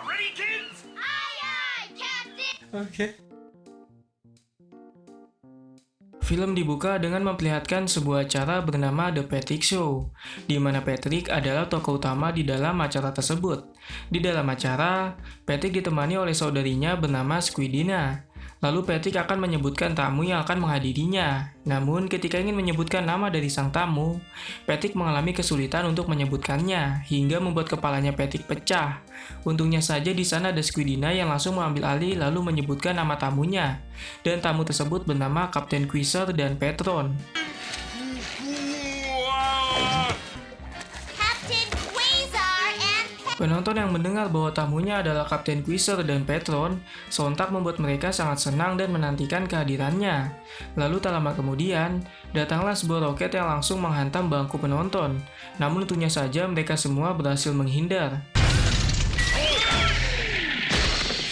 Ready, kids? Aye, aye, Captain! Oke. Film dibuka dengan memperlihatkan sebuah acara bernama The Patrick Show, di mana Patrick adalah tokoh utama di dalam acara tersebut. Di dalam acara, Patrick ditemani oleh saudarinya bernama Squidina. Lalu Patrick akan menyebutkan tamu yang akan menghadirinya. Namun, ketika ingin menyebutkan nama dari sang tamu, Patrick mengalami kesulitan untuk menyebutkannya, hingga membuat kepalanya Patrick pecah. Untungnya saja di sana ada Squidina yang langsung mengambil alih lalu menyebutkan nama tamunya. Dan tamu tersebut bernama Kapten Quasar dan Patron. Captain Quasar and Penonton yang mendengar bahwa tamunya adalah Kapten Quasar dan Patron, sontak membuat mereka sangat senang dan menantikan kehadirannya. Lalu tak lama kemudian, datanglah sebuah roket yang langsung menghantam bangku penonton. Namun untungnya saja mereka semua berhasil menghindar.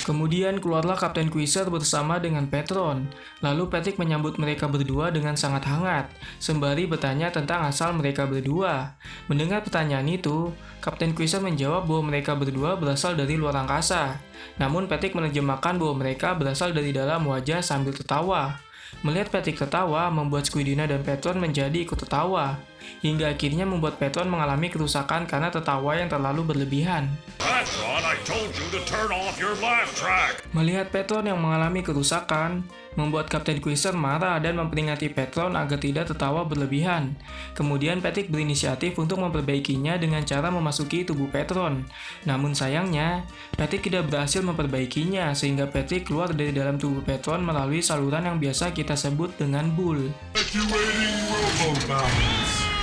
Kemudian keluarlah Kapten Quasar bersama dengan Patron. Lalu Patrick menyambut mereka berdua dengan sangat hangat, sembari bertanya tentang asal mereka berdua. Mendengar pertanyaan itu, Kapten Quasar menjawab bahwa mereka berdua berasal dari luar angkasa. Namun Patrick menerjemahkan bahwa mereka berasal dari dalam wajah sambil tertawa. Melihat Patrick tertawa, membuat Squidina dan Patron menjadi ikut tertawa, hingga akhirnya membuat Patron mengalami kerusakan karena tertawa yang terlalu berlebihan. Patron, I told you to turn off your laugh track. Melihat Patron yang mengalami kerusakan, membuat Kapten Quasar marah dan memperingati Patron agar tidak tertawa berlebihan. Kemudian Patrick berinisiatif untuk memperbaikinya dengan cara memasuki tubuh Patron. Namun sayangnya, Patrick tidak berhasil memperbaikinya sehingga Patrick keluar dari dalam tubuh Patron melalui saluran yang biasa kita sebut dengan bul. Activating Robobounce.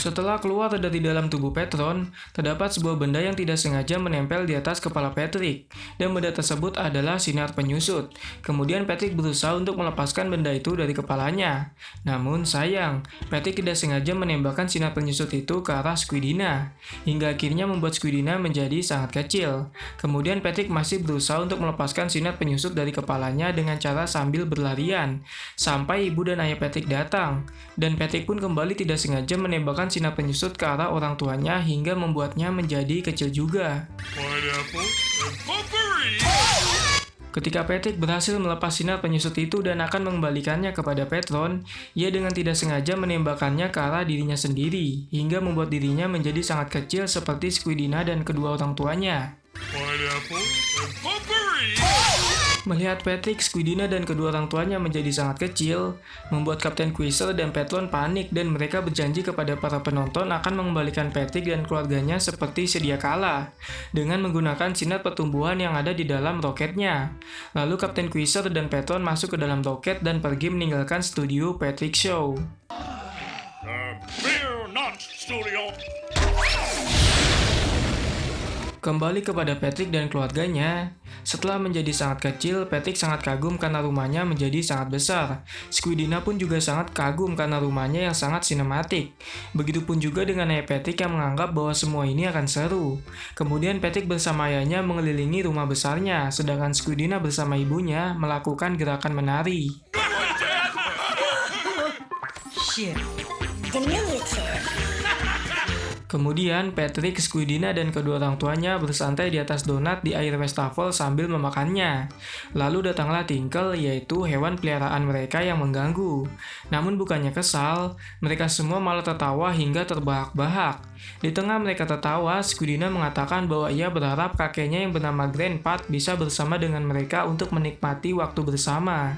Setelah keluar dari dalam tubuh Patron, terdapat sebuah benda yang tidak sengaja menempel di atas kepala Patrick, dan benda tersebut adalah sinar penyusut. Kemudian Patrick berusaha untuk melepaskan benda itu dari kepalanya. Namun sayang, Patrick tidak sengaja menembakkan sinar penyusut itu ke arah Squidina, hingga akhirnya membuat Squidina menjadi sangat kecil. Kemudian Patrick masih berusaha untuk melepaskan sinar penyusut dari kepalanya dengan cara sambil berlarian, sampai ibu dan ayah Patrick datang, dan Patrick pun kembali tidak sengaja menembakkan sinar penyusut ke arah orang tuanya hingga membuatnya menjadi kecil juga. Pineapple and potpourri. Ketika Patrick berhasil melepas sinar penyusut itu dan akan mengembalikannya kepada Patron, ia dengan tidak sengaja menembakkannya ke arah dirinya sendiri, hingga membuat dirinya menjadi sangat kecil seperti Squidina dan kedua orang tuanya. Pineapple and potpourri. Melihat Patrick, Squidina, dan kedua orang tuanya menjadi sangat kecil, membuat Kapten Quasar dan Patron panik dan mereka berjanji kepada para penonton akan mengembalikan Patrick dan keluarganya seperti sedia kala, dengan menggunakan sinar pertumbuhan yang ada di dalam roketnya. Lalu Kapten Quasar dan Patron masuk ke dalam roket dan pergi meninggalkan studio Patrick Show. Fear not, studio. Kembali kepada Patrick dan keluarganya. Setelah menjadi sangat kecil, Patrick sangat kagum karena rumahnya menjadi sangat besar. Squidina pun juga sangat kagum karena rumahnya yang sangat sinematik. Begitupun juga dengan ayah Patrick yang menganggap bahwa semua ini akan seru. Kemudian Patrick bersama ayahnya mengelilingi rumah besarnya, sedangkan Squidina bersama ibunya melakukan gerakan menari. Shit. Diminutive. Kemudian Patrick, Squidina, dan kedua orang tuanya bersantai di atas donat di air wastafel sambil memakannya. Lalu datanglah Tinkle, yaitu hewan peliharaan mereka yang mengganggu. Namun bukannya kesal, mereka semua malah tertawa hingga terbahak-bahak. Di tengah mereka tertawa, Squidina mengatakan bahwa ia berharap kakeknya yang bernama Grandpa bisa bersama dengan mereka untuk menikmati waktu bersama.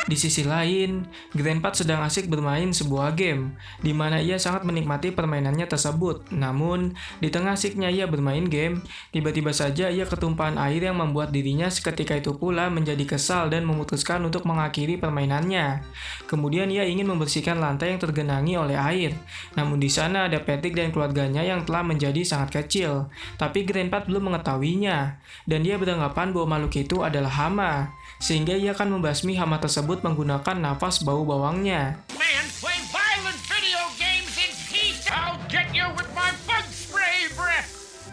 Di sisi lain, Grandpa sedang asik bermain sebuah game, di mana ia sangat menikmati permainannya tersebut. Namun, di tengah asiknya ia bermain game, tiba-tiba saja ia ketumpahan air yang membuat dirinya seketika itu pula menjadi kesal dan memutuskan untuk mengakhiri permainannya. Kemudian ia ingin membersihkan lantai yang tergenangi oleh air. Namun di sana ada Patrick dan keluarganya yang telah menjadi sangat kecil, tapi Grandpa belum mengetahuinya, dan dia beranggapan bahwa makhluk itu adalah hama, sehingga ia akan membasmi hama tersebut menggunakan nafas bau bawangnya. Man, play violent video games in peace. I'll get you with my bug spray breath.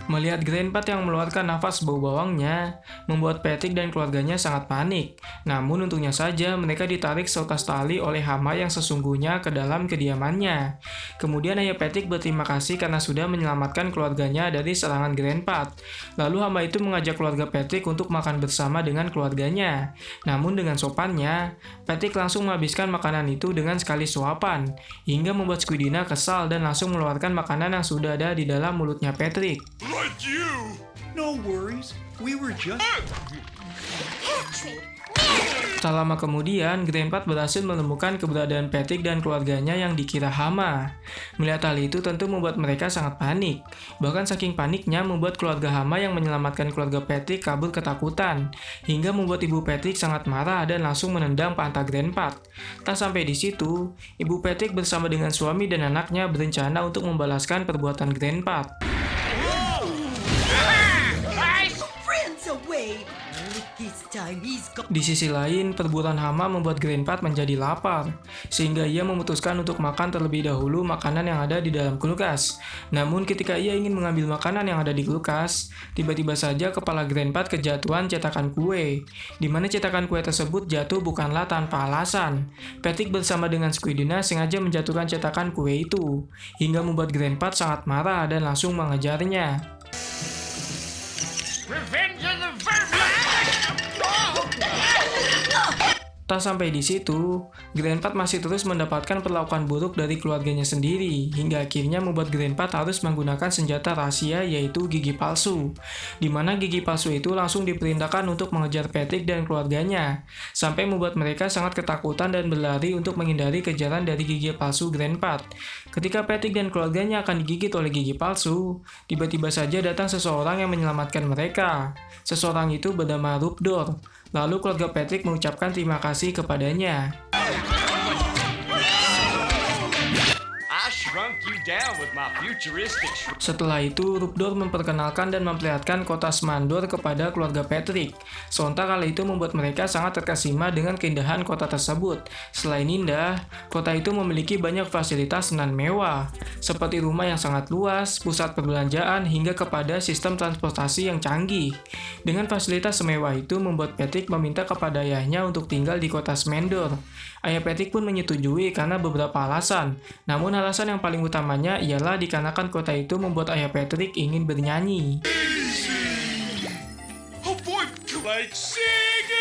Melihat Grandpa yang mengeluarkan nafas bau bawangnya, membuat Patrick dan keluarganya sangat panik. Namun untungnya saja mereka ditarik seutas tali oleh hama yang sesungguhnya ke dalam kediamannya. Kemudian ayah Patrick berterima kasih karena sudah menyelamatkan keluarganya dari serangan Grandpa. Lalu hama itu mengajak keluarga Patrick untuk makan bersama dengan keluarganya. Namun dengan sopannya, Patrick langsung menghabiskan makanan itu dengan sekali suapan, hingga membuat Squidina kesal dan langsung mengeluarkan makanan yang sudah ada di dalam mulutnya Patrick. Like you! No worries. We were just... Patrick, Tak lama kemudian, Grandpa berhasil menemukan keberadaan Patrick dan keluarganya yang dikira hama. Melihat hal itu tentu membuat mereka sangat panik. Bahkan saking paniknya membuat keluarga hama yang menyelamatkan keluarga Patrick kabur ketakutan, hingga membuat ibu Patrick sangat marah dan langsung menendang pantat Grandpa. Tak sampai di situ, ibu Patrick bersama dengan suami dan anaknya berencana untuk membalaskan perbuatan Grandpa. Friends away. This time he's got... Di sisi lain, perburuan hama membuat Grandpa menjadi lapar, sehingga ia memutuskan untuk makan terlebih dahulu makanan yang ada di dalam kulkas. Namun ketika ia ingin mengambil makanan yang ada di kulkas, tiba-tiba saja kepala Grandpa kejatuhan cetakan kue, di mana cetakan kue tersebut jatuh bukanlah tanpa alasan. Patrick bersama dengan Squidina sengaja menjatuhkan cetakan kue itu, hingga membuat Grandpa sangat marah dan langsung mengejarnya. Revenge of the Vermin! Tak sampai di situ, Grandpa masih terus mendapatkan perlakuan buruk dari keluarganya sendiri, hingga akhirnya membuat Grandpa harus menggunakan senjata rahasia yaitu gigi palsu, di mana gigi palsu itu langsung diperintahkan untuk mengejar Patrick dan keluarganya, sampai membuat mereka sangat ketakutan dan berlari untuk menghindari kejaran dari gigi palsu Grandpa. Ketika Patrick dan keluarganya akan digigit oleh gigi palsu, tiba-tiba saja datang seseorang yang menyelamatkan mereka. Seseorang itu bernama Rupdor. Lalu keluarga Patrick mengucapkan terima kasih kepadanya. I shrunk you down with my futuristic Setelah itu, Rupdor memperkenalkan dan memperlihatkan kota Smandor kepada keluarga Patrick. Sontak hal itu membuat mereka sangat terkesima dengan keindahan kota tersebut. Selain indah, kota itu memiliki banyak fasilitas nan mewah, seperti rumah yang sangat luas, pusat perbelanjaan, hingga kepada sistem transportasi yang canggih. Dengan fasilitas semewah itu membuat Patrick meminta kepada ayahnya untuk tinggal di kota Smandor. Ayah Patrick pun menyetujui karena beberapa alasan. Namun alasan yang paling utamanya ialah dikarenakan kota itu membuat ayah Patrick ingin bernyanyi. Avoid like singing!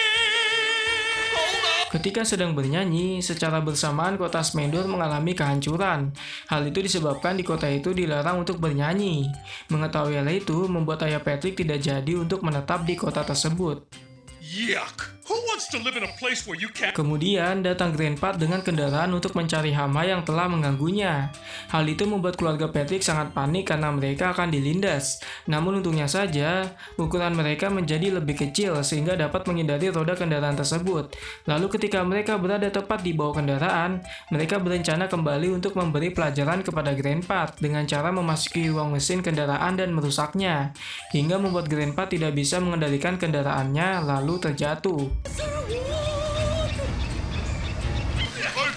Hold up! Ketika sedang bernyanyi, secara bersamaan kota Smandor mengalami kehancuran. Hal itu disebabkan di kota itu dilarang untuk bernyanyi. Mengetahui hal itu membuat ayah Patrick tidak jadi untuk menetap di kota tersebut. Yuck! Who wants to live in a place where you can't... Kemudian datang Grandpa dengan kendaraan untuk mencari hama yang telah mengganggunya. Hal itu membuat keluarga Patrick sangat panik karena mereka akan dilindas. Namun untungnya saja, ukuran mereka menjadi lebih kecil sehingga dapat menghindari roda kendaraan tersebut. Lalu ketika mereka berada tepat di bawah kendaraan, mereka berencana kembali untuk memberi pelajaran kepada Grandpa dengan cara memasuki ruang mesin kendaraan dan merusaknya, hingga membuat Grandpa tidak bisa mengendalikan kendaraannya lalu terjatuh. I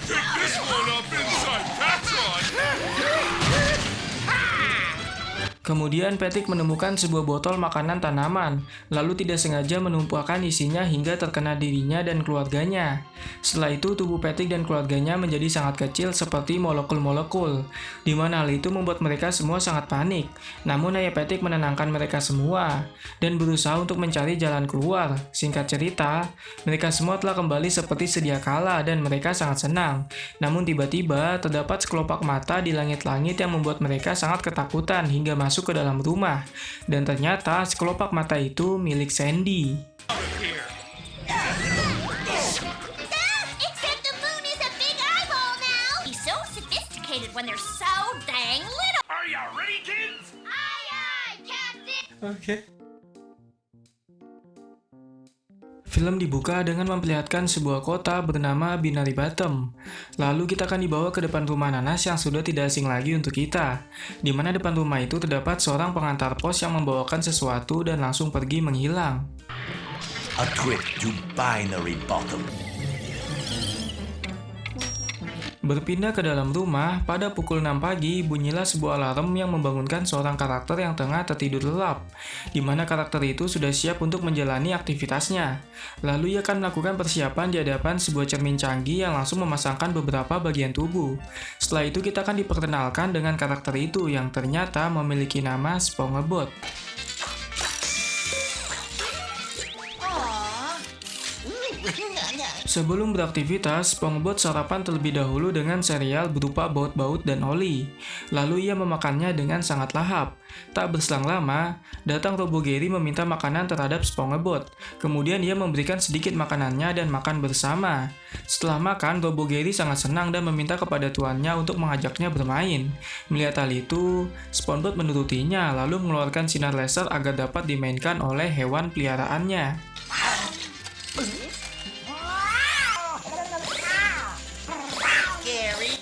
picked this one up inside Patron! Kemudian Patrick menemukan sebuah botol makanan tanaman, lalu tidak sengaja menumpahkan isinya hingga terkena dirinya dan keluarganya. Setelah itu tubuh Patrick dan keluarganya menjadi sangat kecil seperti molekul-molekul, di mana hal itu membuat mereka semua sangat panik. Namun ayah Patrick menenangkan mereka semua, dan berusaha untuk mencari jalan keluar. Singkat cerita, mereka semua telah kembali seperti sedia kala dan mereka sangat senang. Namun tiba-tiba terdapat sekelopak mata di langit-langit yang membuat mereka sangat ketakutan hingga masuk ke dalam rumah, dan ternyata sekelopak mata itu milik Sandy. except the moon is a big eyeball now. He's so sophisticated when they're so dang little. Are you ready, kids? Aye, aye, Captain. Film dibuka dengan memperlihatkan sebuah kota bernama Binary Bottom. Lalu kita akan dibawa ke depan rumah nanas yang sudah tidak asing lagi untuk kita, di mana depan rumah itu terdapat seorang pengantar pos yang membawakan sesuatu dan langsung pergi menghilang. A trip to Binary Bottom. Berpindah ke dalam rumah, pada pukul 6 pagi bunyilah sebuah alarm yang membangunkan seorang karakter yang tengah tertidur lelap, di mana karakter itu sudah siap untuk menjalani aktivitasnya. Lalu ia akan melakukan persiapan di hadapan sebuah cermin canggih yang langsung memasangkan beberapa bagian tubuh. Setelah itu kita akan diperkenalkan dengan karakter itu yang ternyata memiliki nama SpongeBob. Sebelum beraktivitas, SpongeBob sarapan terlebih dahulu dengan sereal berupa baut-baut dan oli. Lalu ia memakannya dengan sangat lahap. Tak berselang lama, datang Robo Gary meminta makanan terhadap SpongeBob. Kemudian ia memberikan sedikit makanannya dan makan bersama. Setelah makan, Robo Gary sangat senang dan meminta kepada tuannya untuk mengajaknya bermain. Melihat hal itu, SpongeBob menurutinya lalu mengeluarkan sinar laser agar dapat dimainkan oleh hewan peliharaannya.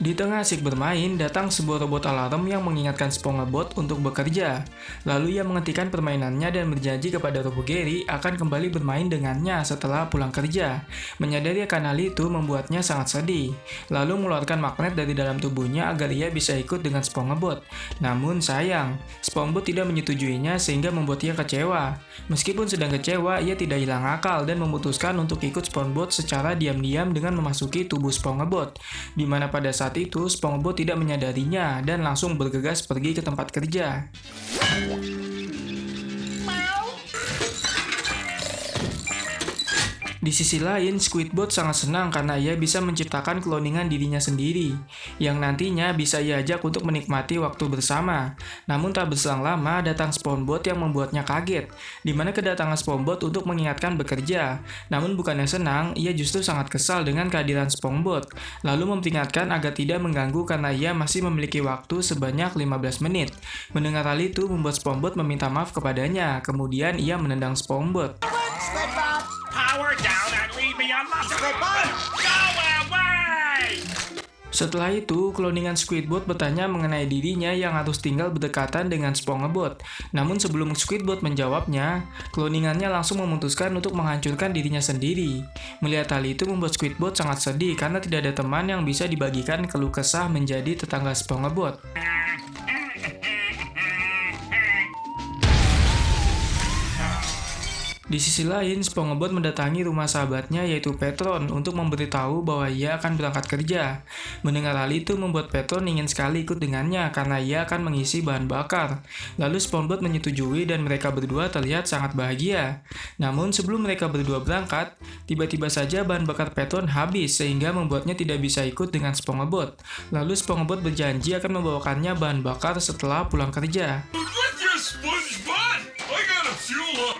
Di tengah asik bermain, datang sebuah robot alarm yang mengingatkan SpongeBob untuk bekerja. Lalu ia menghentikan permainannya dan berjanji kepada Robo Gary akan kembali bermain dengannya setelah pulang kerja. Menyadari akan hal itu membuatnya sangat sedih. Lalu mengeluarkan magnet dari dalam tubuhnya agar ia bisa ikut dengan SpongeBob. Namun sayang, SpongeBob tidak menyetujuinya sehingga membuat ia kecewa. Meskipun sedang kecewa, ia tidak hilang akal dan memutuskan untuk ikut SpongeBob secara diam-diam dengan memasuki tubuh SpongeBob, di mana pada saat itu SpongeBob tidak menyadarinya dan langsung bergegas pergi ke tempat kerja. Di sisi lain, Squidward sangat senang karena ia bisa menciptakan kloningan dirinya sendiri, yang nantinya bisa ia ajak untuk menikmati waktu bersama. Namun tak berselang lama, datang SpongeBob yang membuatnya kaget, di mana kedatangan SpongeBob untuk mengingatkan bekerja. Namun bukannya senang, ia justru sangat kesal dengan kehadiran SpongeBob, lalu memperingatkan agar tidak mengganggu karena ia masih memiliki waktu sebanyak 15 menit. Mendengar hal itu membuat SpongeBob meminta maaf kepadanya, kemudian ia menendang SpongeBob. Power down and leave me alone. Go away! Setelah itu, kloningan Squidward bertanya mengenai dirinya yang harus tinggal berdekatan dengan SpongeBob. Namun sebelum Squidward menjawabnya, kloningannya langsung memutuskan untuk menghancurkan dirinya sendiri. Melihat hal itu membuat Squidward sangat sedih karena tidak ada teman yang bisa dibagikan keluh kesah menjadi tetangga SpongeBob. Di sisi lain, SpongeBob mendatangi rumah sahabatnya yaitu Petron untuk memberitahu bahwa ia akan berangkat kerja. Mendengar hal itu membuat Petron ingin sekali ikut dengannya karena ia akan mengisi bahan bakar. Lalu SpongeBob menyetujui dan mereka berdua terlihat sangat bahagia. Namun sebelum mereka berdua berangkat, tiba-tiba saja bahan bakar Petron habis sehingga membuatnya tidak bisa ikut dengan SpongeBob. Lalu SpongeBob berjanji akan membawakannya bahan bakar setelah pulang kerja. Look ya, SpongeBob! I gotta fuel up.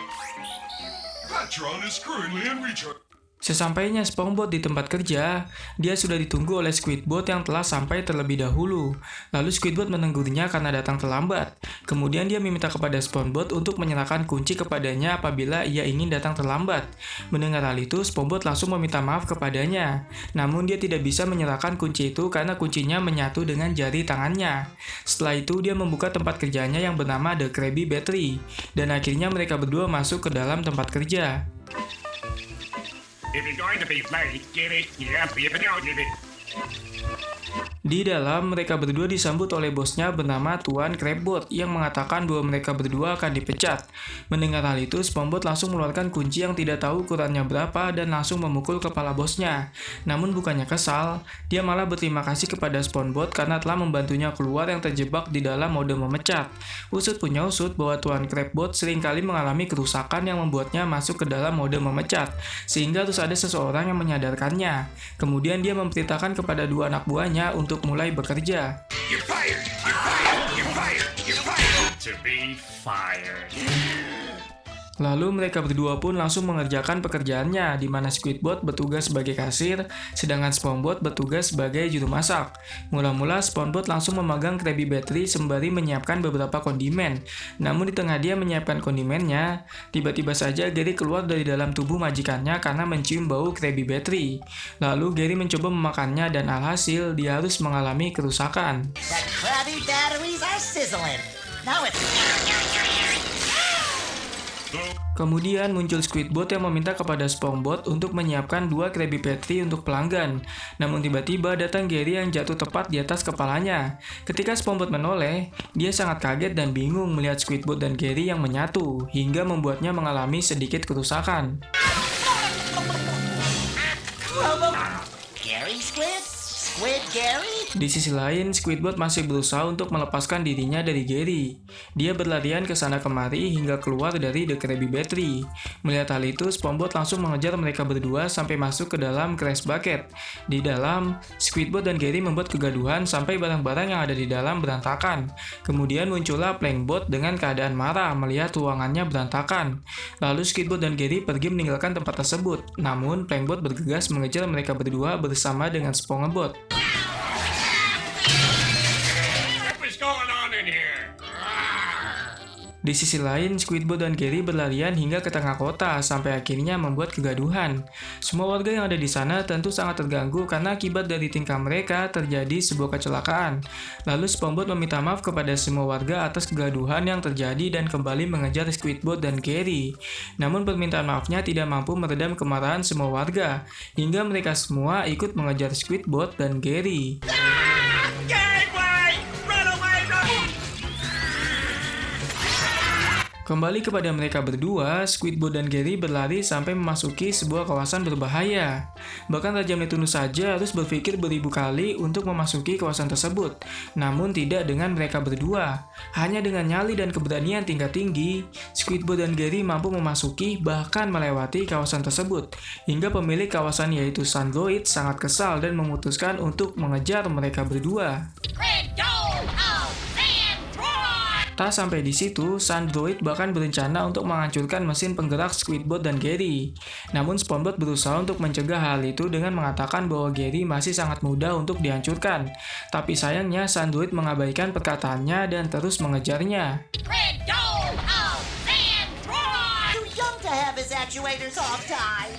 Patron is currently in recharge. Sesampainya SpongeBob di tempat kerja, dia sudah ditunggu oleh Squidward yang telah sampai terlebih dahulu. Lalu Squidward menegurnya karena datang terlambat. Kemudian dia meminta kepada SpongeBob untuk menyerahkan kunci kepadanya apabila ia ingin datang terlambat. Mendengar hal itu, SpongeBob langsung meminta maaf kepadanya. Namun dia tidak bisa menyerahkan kunci itu karena kuncinya menyatu dengan jari tangannya. Setelah itu dia membuka tempat kerjanya yang bernama The Krabby Patty. Dan akhirnya mereka berdua masuk ke dalam tempat kerja. If you're going to be late, get it? Yep, if you don't, get it. Di dalam, mereka berdua disambut oleh bosnya bernama Tuan Crabbot yang mengatakan bahwa mereka berdua akan dipecat. Mendengar hal itu, SpongeBob langsung mengeluarkan kunci yang tidak tahu ukurannya berapa dan langsung memukul kepala bosnya. Namun bukannya kesal, dia malah berterima kasih kepada SpongeBob karena telah membantunya keluar yang terjebak di dalam mode memecat. Usut punya usut bahwa Tuan Crabbot seringkali mengalami kerusakan yang membuatnya masuk ke dalam mode memecat, sehingga harus ada seseorang yang menyadarkannya. Kemudian dia memberitakan kepada dua anak buahnya untuk mulai bekerja. You're fired! You're fired! You're fired! You're fired! To be fired. Lalu mereka berdua pun langsung mengerjakan pekerjaannya, di mana Squidward bertugas sebagai kasir, sedangkan SpongeBob bertugas sebagai juru masak. Mula-mula SpongeBob langsung memegang Krabby Patty sembari menyiapkan beberapa kondimen. Namun di tengah dia menyiapkan kondimennya, tiba-tiba saja Gary keluar dari dalam tubuh majikannya karena mencium bau Krabby Patty. Lalu Gary mencoba memakannya dan alhasil dia harus mengalami kerusakan. That Krabby batteries are sizzling. Now it's... Kemudian muncul Squidbot yang meminta kepada SpongeBob untuk menyiapkan 2 Krabby Patty untuk pelanggan. Namun tiba-tiba datang Gary yang jatuh tepat di atas kepalanya. Ketika SpongeBob menoleh, dia sangat kaget dan bingung melihat Squidbot dan Gary yang menyatu, hingga membuatnya mengalami sedikit kerusakan. Gary Squid? Squid Gary? Di sisi lain, Squidbot masih berusaha untuk melepaskan dirinya dari Gary. Dia berlarian ke sana kemari hingga keluar dari The Krabby Patty. Melihat hal itu, SpongeBob langsung mengejar mereka berdua sampai masuk ke dalam Crash Bucket. Di dalam, Squidbot dan Gary membuat kegaduhan sampai barang-barang yang ada di dalam berantakan. Kemudian muncullah Plankbot dengan keadaan marah melihat ruangannya berantakan. Lalu Squidbot dan Gary pergi meninggalkan tempat tersebut. Namun, Plankbot bergegas mengejar mereka berdua bersama dengan SpongeBob. What's going on in here? Di sisi lain, Squidbot dan Gary berlarian hingga ke tengah kota sampai akhirnya membuat kegaduhan. Semua warga yang ada di sana tentu sangat terganggu karena akibat dari tingkah mereka terjadi sebuah kecelakaan. Lalu SpongeBob meminta maaf kepada semua warga atas kegaduhan yang terjadi dan kembali mengejar Squidbot dan Gary. Namun permintaan maafnya tidak mampu meredam kemarahan semua warga, hingga mereka semua ikut mengejar Squidbot dan Gary. Kembali kepada mereka berdua, Squidbot dan Gary berlari sampai memasuki sebuah kawasan berbahaya. Bahkan Raja Neptunus saja harus berpikir beribu kali untuk memasuki kawasan tersebut. Namun tidak dengan mereka berdua. Hanya dengan nyali dan keberanian tingkat tinggi, Squidbot dan Gary mampu memasuki bahkan melewati kawasan tersebut. Hingga pemilik kawasan yaitu Sandroid sangat kesal dan memutuskan untuk mengejar mereka berdua. Tak sampai di situ, Sandroid bahkan berencana untuk menghancurkan mesin penggerak Squidbot dan Gary. Namun SpongeBob berusaha untuk mencegah hal itu dengan mengatakan bahwa Gary masih sangat mudah untuk dihancurkan. Tapi sayangnya Sandroid mengabaikan perkataannya dan terus mengejarnya. Too young to have his actuators off time.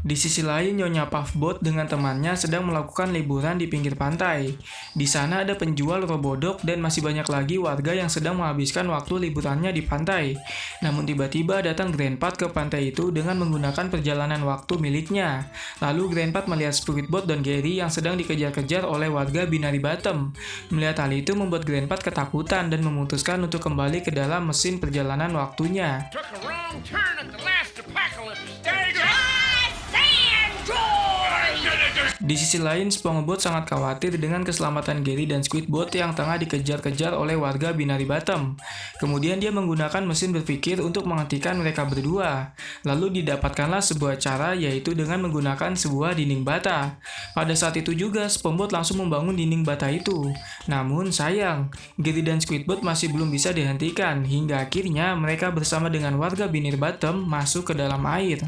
Di sisi lain, Nyonya Puffbot dengan temannya sedang melakukan liburan di pinggir pantai. Di sana ada penjual robodog dan masih banyak lagi warga yang sedang menghabiskan waktu liburannya di pantai. Namun tiba-tiba datang Grandpa ke pantai itu dengan menggunakan perjalanan waktu miliknya. Lalu Grandpa melihat Squidbot dan Gary yang sedang dikejar-kejar oleh warga Binary Bottom. Melihat hal itu membuat Grandpa ketakutan dan memutuskan untuk kembali ke dalam mesin perjalanan waktunya. Took a wrong turn at the last apocalypse stage. Di sisi lain, SpongeBob sangat khawatir dengan keselamatan Gary dan Squidbot yang tengah dikejar-kejar oleh warga Binary Bottom. Kemudian dia menggunakan mesin berpikir untuk menghentikan mereka berdua. Lalu didapatkanlah sebuah cara, yaitu dengan menggunakan sebuah dinding bata. Pada saat itu juga, SpongeBob langsung membangun dinding bata itu. Namun sayang, Gary dan Squidbot masih belum bisa dihentikan, hingga akhirnya mereka bersama dengan warga Binary Bottom masuk ke dalam air.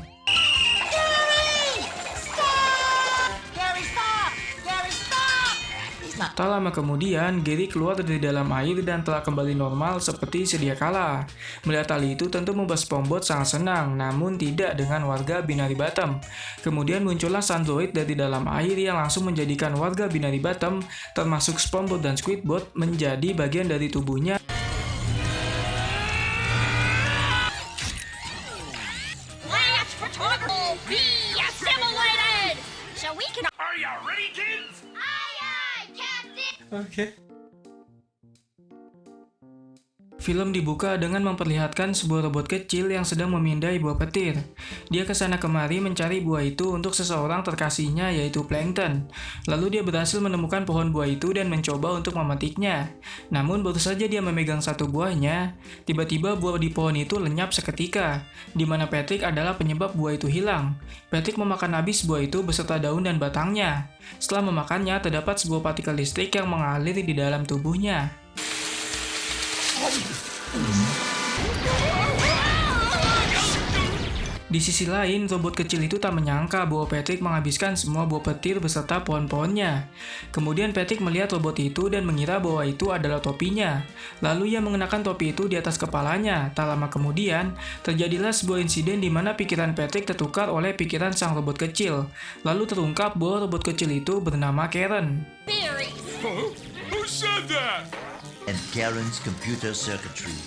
Tak lama kemudian, Gary keluar dari dalam air dan telah kembali normal seperti sedia kala. Melihat hal itu tentu membuat SpongeBob sangat senang, namun tidak dengan warga Binary Bottom. Kemudian muncullah Sandroid dari dalam air yang langsung menjadikan warga Binary Bottom, termasuk SpongeBob dan Squidbot, menjadi bagian dari tubuhnya. Last photographer be assimilated! So we can... Are you ready, kids? Aye, aye, Captain! Oke. Film dibuka dengan memperlihatkan sebuah robot kecil yang sedang memindai buah petir. Dia kesana kemari mencari buah itu untuk seseorang terkasihnya yaitu Plankton. Lalu dia berhasil menemukan pohon buah itu dan mencoba untuk memetiknya. Namun baru saja dia memegang satu buahnya, tiba-tiba buah di pohon itu lenyap seketika, di mana Patrick adalah penyebab buah itu hilang. Patrick memakan habis buah itu beserta daun dan batangnya. Setelah memakannya, terdapat sebuah partikel listrik yang mengalir di dalam tubuhnya. Di sisi lain, robot kecil itu tak menyangka bahwa Patrick menghabiskan semua buah petir beserta pohon-pohonnya. Kemudian Patrick melihat robot itu dan mengira bahwa itu adalah topinya. Lalu ia mengenakan topi itu di atas kepalanya. Tak lama kemudian, terjadilah sebuah insiden di mana pikiran Patrick tertukar oleh pikiran sang robot kecil. Lalu terungkap bahwa robot kecil itu bernama Karen. Who said that? And Karen's computer circuitry.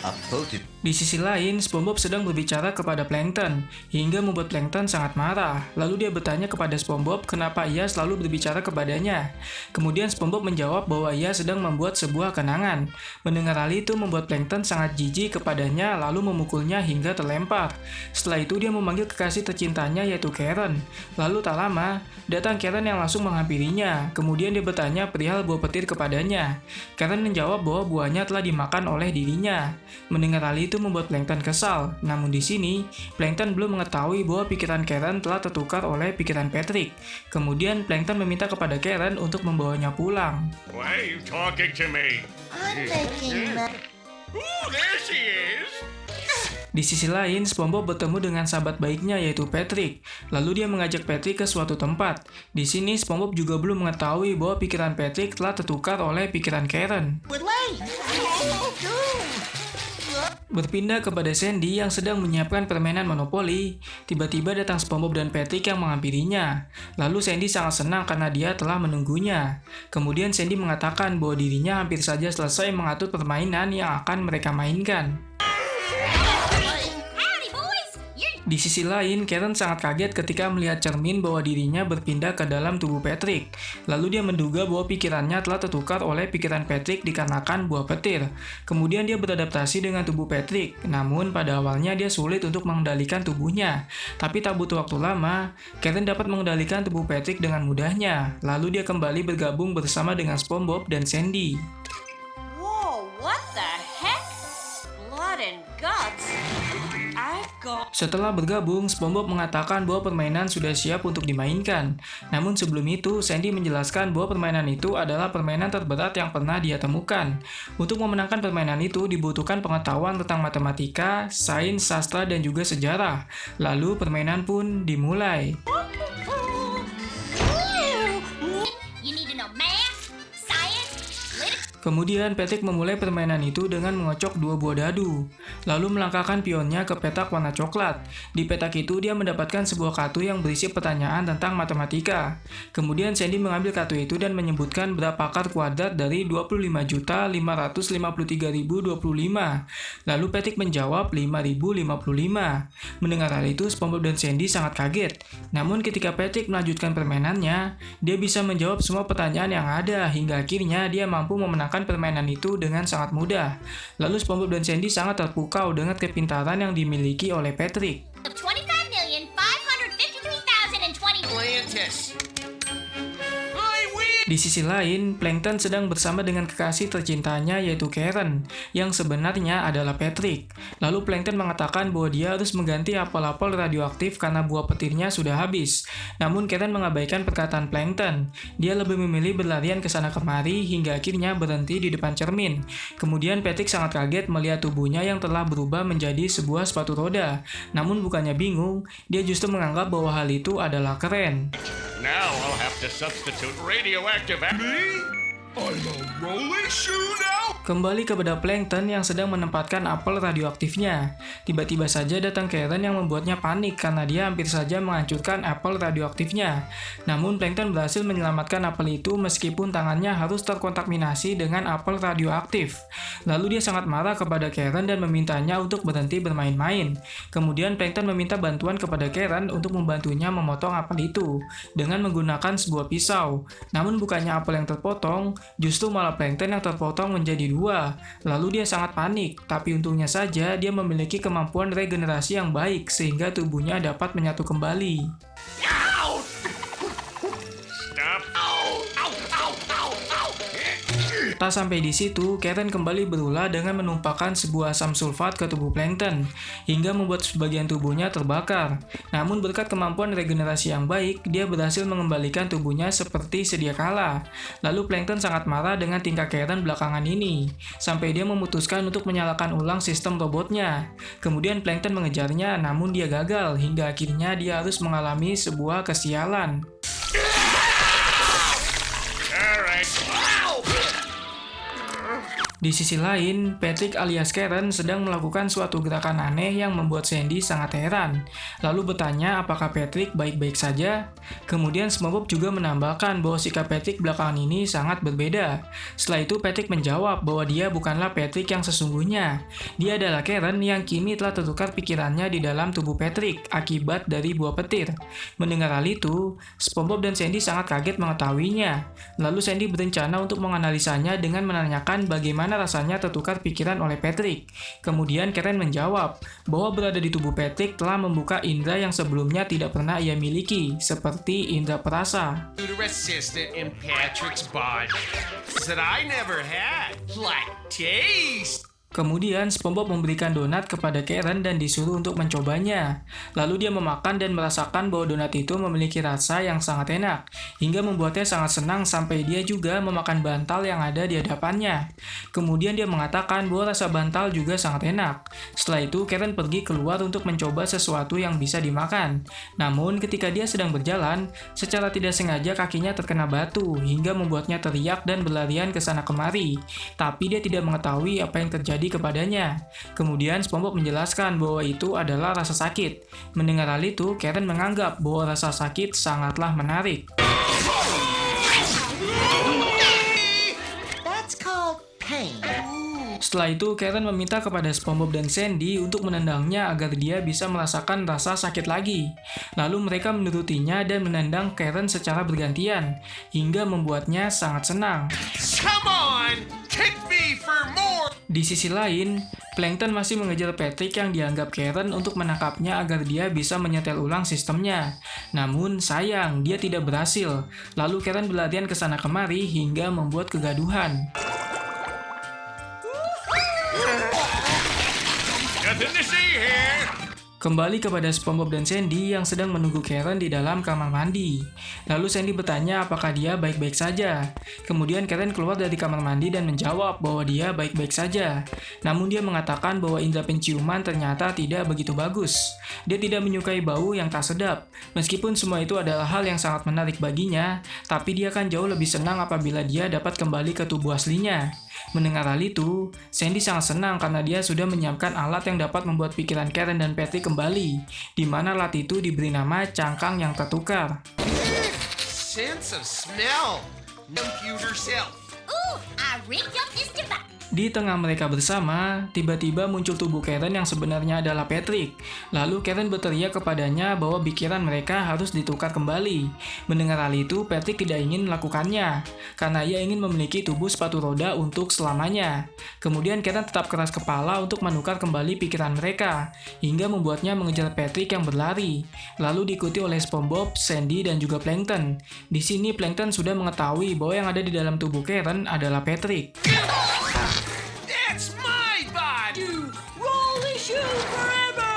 approached. Di sisi lain, SpongeBob sedang berbicara kepada Plankton, hingga membuat Plankton sangat marah. Lalu dia bertanya kepada SpongeBob kenapa ia selalu berbicara kepadanya. Kemudian SpongeBob menjawab bahwa ia sedang membuat sebuah kenangan. Mendengar hal itu membuat Plankton sangat jijik kepadanya lalu memukulnya hingga terlempar. Setelah itu dia memanggil kekasih tercintanya yaitu Karen. Lalu tak lama, datang Karen yang langsung menghampirinya. Kemudian dia bertanya perihal buah petir kepadanya. Karen menjawab bahwa buahnya telah dimakan oleh dirinya. Mendengar hal itu membuat Plankton kesal. Namun di sini, Plankton belum mengetahui bahwa pikiran Karen telah tertukar oleh pikiran Patrick. Kemudian Plankton meminta kepada Karen untuk membawanya pulang. Why are you talking to me? I'm making Ooh, there she is. Di sisi lain, SpongeBob bertemu dengan sahabat baiknya yaitu Patrick. Lalu dia mengajak Patrick ke suatu tempat. Di sini, SpongeBob juga belum mengetahui bahwa pikiran Patrick telah tertukar oleh pikiran Karen. We're late. Berpindah kepada Sandy yang sedang menyiapkan permainan monopoli, tiba-tiba datang SpongeBob dan Patrick yang menghampirinya. Lalu Sandy sangat senang karena dia telah menunggunya. Kemudian Sandy mengatakan bahwa dirinya hampir saja selesai mengatur permainan yang akan mereka mainkan. Howdy, boys! You're Di sisi lain, Karen sangat kaget ketika melihat cermin bahwa dirinya berpindah ke dalam tubuh Patrick. Lalu dia menduga bahwa pikirannya telah tertukar oleh pikiran Patrick dikarenakan buah petir. Kemudian dia beradaptasi dengan tubuh Patrick. Namun pada awalnya dia sulit untuk mengendalikan tubuhnya. Tapi tak butuh waktu lama, Karen dapat mengendalikan tubuh Patrick dengan mudahnya. Lalu dia kembali bergabung bersama dengan SpongeBob dan Sandy. Whoa, what the heck? Blood and guts. I've got... Setelah bergabung, SpongeBob mengatakan bahwa permainan sudah siap untuk dimainkan. Namun sebelum itu, Sandy menjelaskan bahwa permainan itu adalah permainan terberat yang pernah dia temukan. Untuk memenangkan permainan itu dibutuhkan pengetahuan tentang matematika, sains, sastra, dan juga sejarah. Lalu permainan pun dimulai. You need to know math, science, literature. Kemudian Patrick memulai permainan itu dengan mengocok dua buah dadu, lalu melangkahkan pionnya ke petak warna coklat. Di petak itu dia mendapatkan sebuah kartu yang berisi pertanyaan tentang matematika. Kemudian Sandy mengambil kartu itu dan menyebutkan berapa akar kuadrat dari 25.553.025. Lalu Patrick menjawab 5.055. Mendengar hal itu, SpongeBob dan Sandy sangat kaget. Namun ketika Patrick melanjutkan permainannya, dia bisa menjawab semua pertanyaan yang ada hingga akhirnya dia mampu memenangkan permainan itu dengan sangat mudah. Lalu SpongeBob dan Sandy sangat terpukau dengan kepintaran yang dimiliki oleh Patrick. 25,553,020. Atlantis. Di sisi lain, Plankton sedang bersama dengan kekasih tercintanya yaitu Karen, yang sebenarnya adalah Patrick. Lalu Plankton mengatakan bahwa dia harus mengganti apel-apel radioaktif karena buah petirnya sudah habis. Namun Karen mengabaikan perkataan Plankton. Dia lebih memilih berlarian ke sana kemari hingga akhirnya berhenti di depan cermin. Kemudian Patrick sangat kaget melihat tubuhnya yang telah berubah menjadi sebuah sepatu roda. Namun bukannya bingung, dia justru menganggap bahwa hal itu adalah keren. Now I'll have to substitute radioactive... Me? I'm a rolling shoe now? Kembali kepada Plankton yang sedang menempatkan apel radioaktifnya. Tiba-tiba saja datang Karen yang membuatnya panik karena dia hampir saja menghancurkan apel radioaktifnya. Namun Plankton berhasil menyelamatkan apel itu meskipun tangannya harus terkontaminasi dengan apel radioaktif. Lalu dia sangat marah kepada Karen dan memintanya untuk berhenti bermain-main. Kemudian Plankton meminta bantuan kepada Karen untuk membantunya memotong apel itu dengan menggunakan sebuah pisau. Namun bukannya apel yang terpotong, justru malah Plankton yang terpotong menjadi dua. Lalu dia sangat panik, tapi untungnya saja dia memiliki kemampuan regenerasi yang baik sehingga tubuhnya dapat menyatu kembali. Stop. Tak sampai di situ, Karen kembali berulah dengan menumpahkan sebuah asam sulfat ke tubuh Plankton, hingga membuat sebagian tubuhnya terbakar. Namun berkat kemampuan regenerasi yang baik, dia berhasil mengembalikan tubuhnya seperti sedia kala. Lalu Plankton sangat marah dengan tingkah Karen belakangan ini, sampai dia memutuskan untuk menyalakan ulang sistem robotnya. Kemudian Plankton mengejarnya, namun dia gagal, hingga akhirnya dia harus mengalami sebuah kesialan. All right. Di Di sisi lain, Patrick alias Karen sedang melakukan suatu gerakan aneh yang membuat Sandy sangat heran. Lalu bertanya apakah Patrick baik-baik saja. Kemudian SpongeBob juga menambahkan bahwa sikap Patrick belakangan ini sangat berbeda. Setelah itu Patrick menjawab bahwa dia bukanlah Patrick yang sesungguhnya. Dia adalah Karen yang kini telah tertukar pikirannya di dalam tubuh Patrick akibat dari buah petir. Mendengar hal itu, SpongeBob dan Sandy sangat kaget mengetahuinya. Lalu Sandy berencana untuk menganalisanya dengan menanyakan bagaimana rasanya tertukar pikiran oleh Patrick. Kemudian Karen menjawab bahwa berada di tubuh Patrick telah membuka indera yang sebelumnya tidak pernah ia miliki, seperti indera perasa. Assistant in Patrick's body that I never had, like taste. Kemudian SpongeBob memberikan donat kepada Karen dan disuruh untuk mencobanya. Lalu dia memakan dan merasakan bahwa donat itu memiliki rasa yang sangat enak, hingga membuatnya sangat senang sampai dia juga memakan bantal yang ada di hadapannya. Kemudian dia mengatakan bahwa rasa bantal juga sangat enak. Setelah itu Karen pergi keluar untuk mencoba sesuatu yang bisa dimakan. Namun ketika dia sedang berjalan, secara tidak sengaja kakinya terkena batu hingga membuatnya teriak dan berlarian ke sana kemari. Tapi dia tidak mengetahui apa yang terjadi kepadanya. Kemudian SpongeBob menjelaskan bahwa itu adalah rasa sakit. Mendengar hal itu, Karen menganggap bahwa rasa sakit sangatlah menarik. That's called pain. Setelah itu, Karen meminta kepada SpongeBob dan Sandy untuk menendangnya agar dia bisa merasakan rasa sakit lagi. Lalu mereka menurutinya dan menendang Karen secara bergantian, hingga membuatnya sangat senang. Come on, kick me for more. Di sisi lain, Plankton masih mengejar Patrick yang dianggap Karen untuk menangkapnya agar dia bisa menyetel ulang sistemnya. Namun sayang, dia tidak berhasil. Lalu Karen berlarian ke sana kemari hingga membuat kegaduhan. Nothing to see here. Kembali kepada SpongeBob dan Sandy yang sedang menunggu Karen di dalam kamar mandi. Lalu Sandy bertanya apakah dia baik-baik saja. Kemudian Karen keluar dari kamar mandi dan menjawab bahwa dia baik-baik saja. Namun dia mengatakan bahwa indera penciuman ternyata tidak begitu bagus. Dia tidak menyukai bau yang tak sedap. Meskipun semua itu adalah hal yang sangat menarik baginya, tapi dia akan jauh lebih senang apabila dia dapat kembali ke tubuh aslinya. Mendengar hal itu, Sandy sangat senang karena dia sudah menyiapkan alat yang dapat membuat pikiran Karen dan Patrick kembali, di mana alat itu diberi nama cangkang yang tertukar. Sense of smell. Computer self. Ooh, I rigged up this device. Di tengah mereka bersama, tiba-tiba muncul tubuh Karen yang sebenarnya adalah Patrick. Lalu Karen berteriak kepadanya bahwa pikiran mereka harus ditukar kembali. Mendengar hal itu, Patrick tidak ingin melakukannya, karena ia ingin memiliki tubuh sepatu roda untuk selamanya. Kemudian Karen tetap keras kepala untuk menukar kembali pikiran mereka, hingga membuatnya mengejar Patrick yang berlari. Lalu diikuti oleh SpongeBob, Sandy, dan juga Plankton. Di sini Plankton sudah mengetahui bahwa yang ada di dalam tubuh Karen adalah Patrick. That's my body. Roll the shoe forever.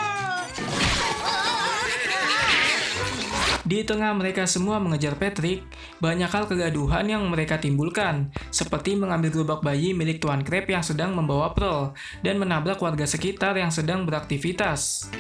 Di tengah mereka semua mengejar Patrick, banyak hal kegaduhan yang mereka timbulkan, seperti mengambil gerobak bayi milik Tuan Crab yang sedang membawa Pearl, dan menabrak warga sekitar yang sedang beraktivitas.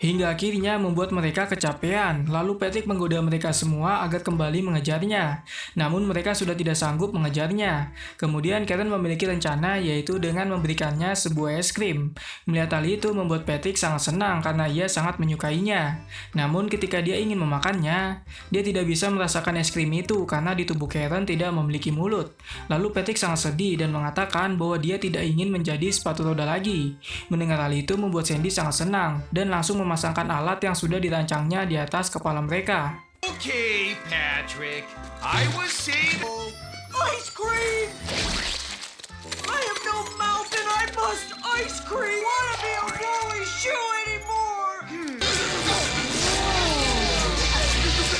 Hingga akhirnya membuat mereka kecapean, lalu Patrick menggoda mereka semua agar kembali mengejarnya. Namun mereka sudah tidak sanggup mengejarnya. Kemudian Karen memiliki rencana yaitu dengan memberikannya sebuah es krim. Melihat hal itu membuat Patrick sangat senang karena ia sangat menyukainya. Namun ketika dia ingin memakannya, dia tidak bisa merasakan es krim itu karena di tubuh Karen tidak memiliki mulut. Lalu Patrick sangat sedih dan mengatakan bahwa dia tidak ingin menjadi sepatu roda lagi. Mendengar hal itu membuat Sandy sangat senang dan langsung memasangkan alat yang sudah dirancangnya di atas kepala mereka. Okay, Patrick. I was saying Ice cream! I have no mouth and I must ice cream! Wanna be a Wally shoe anymore?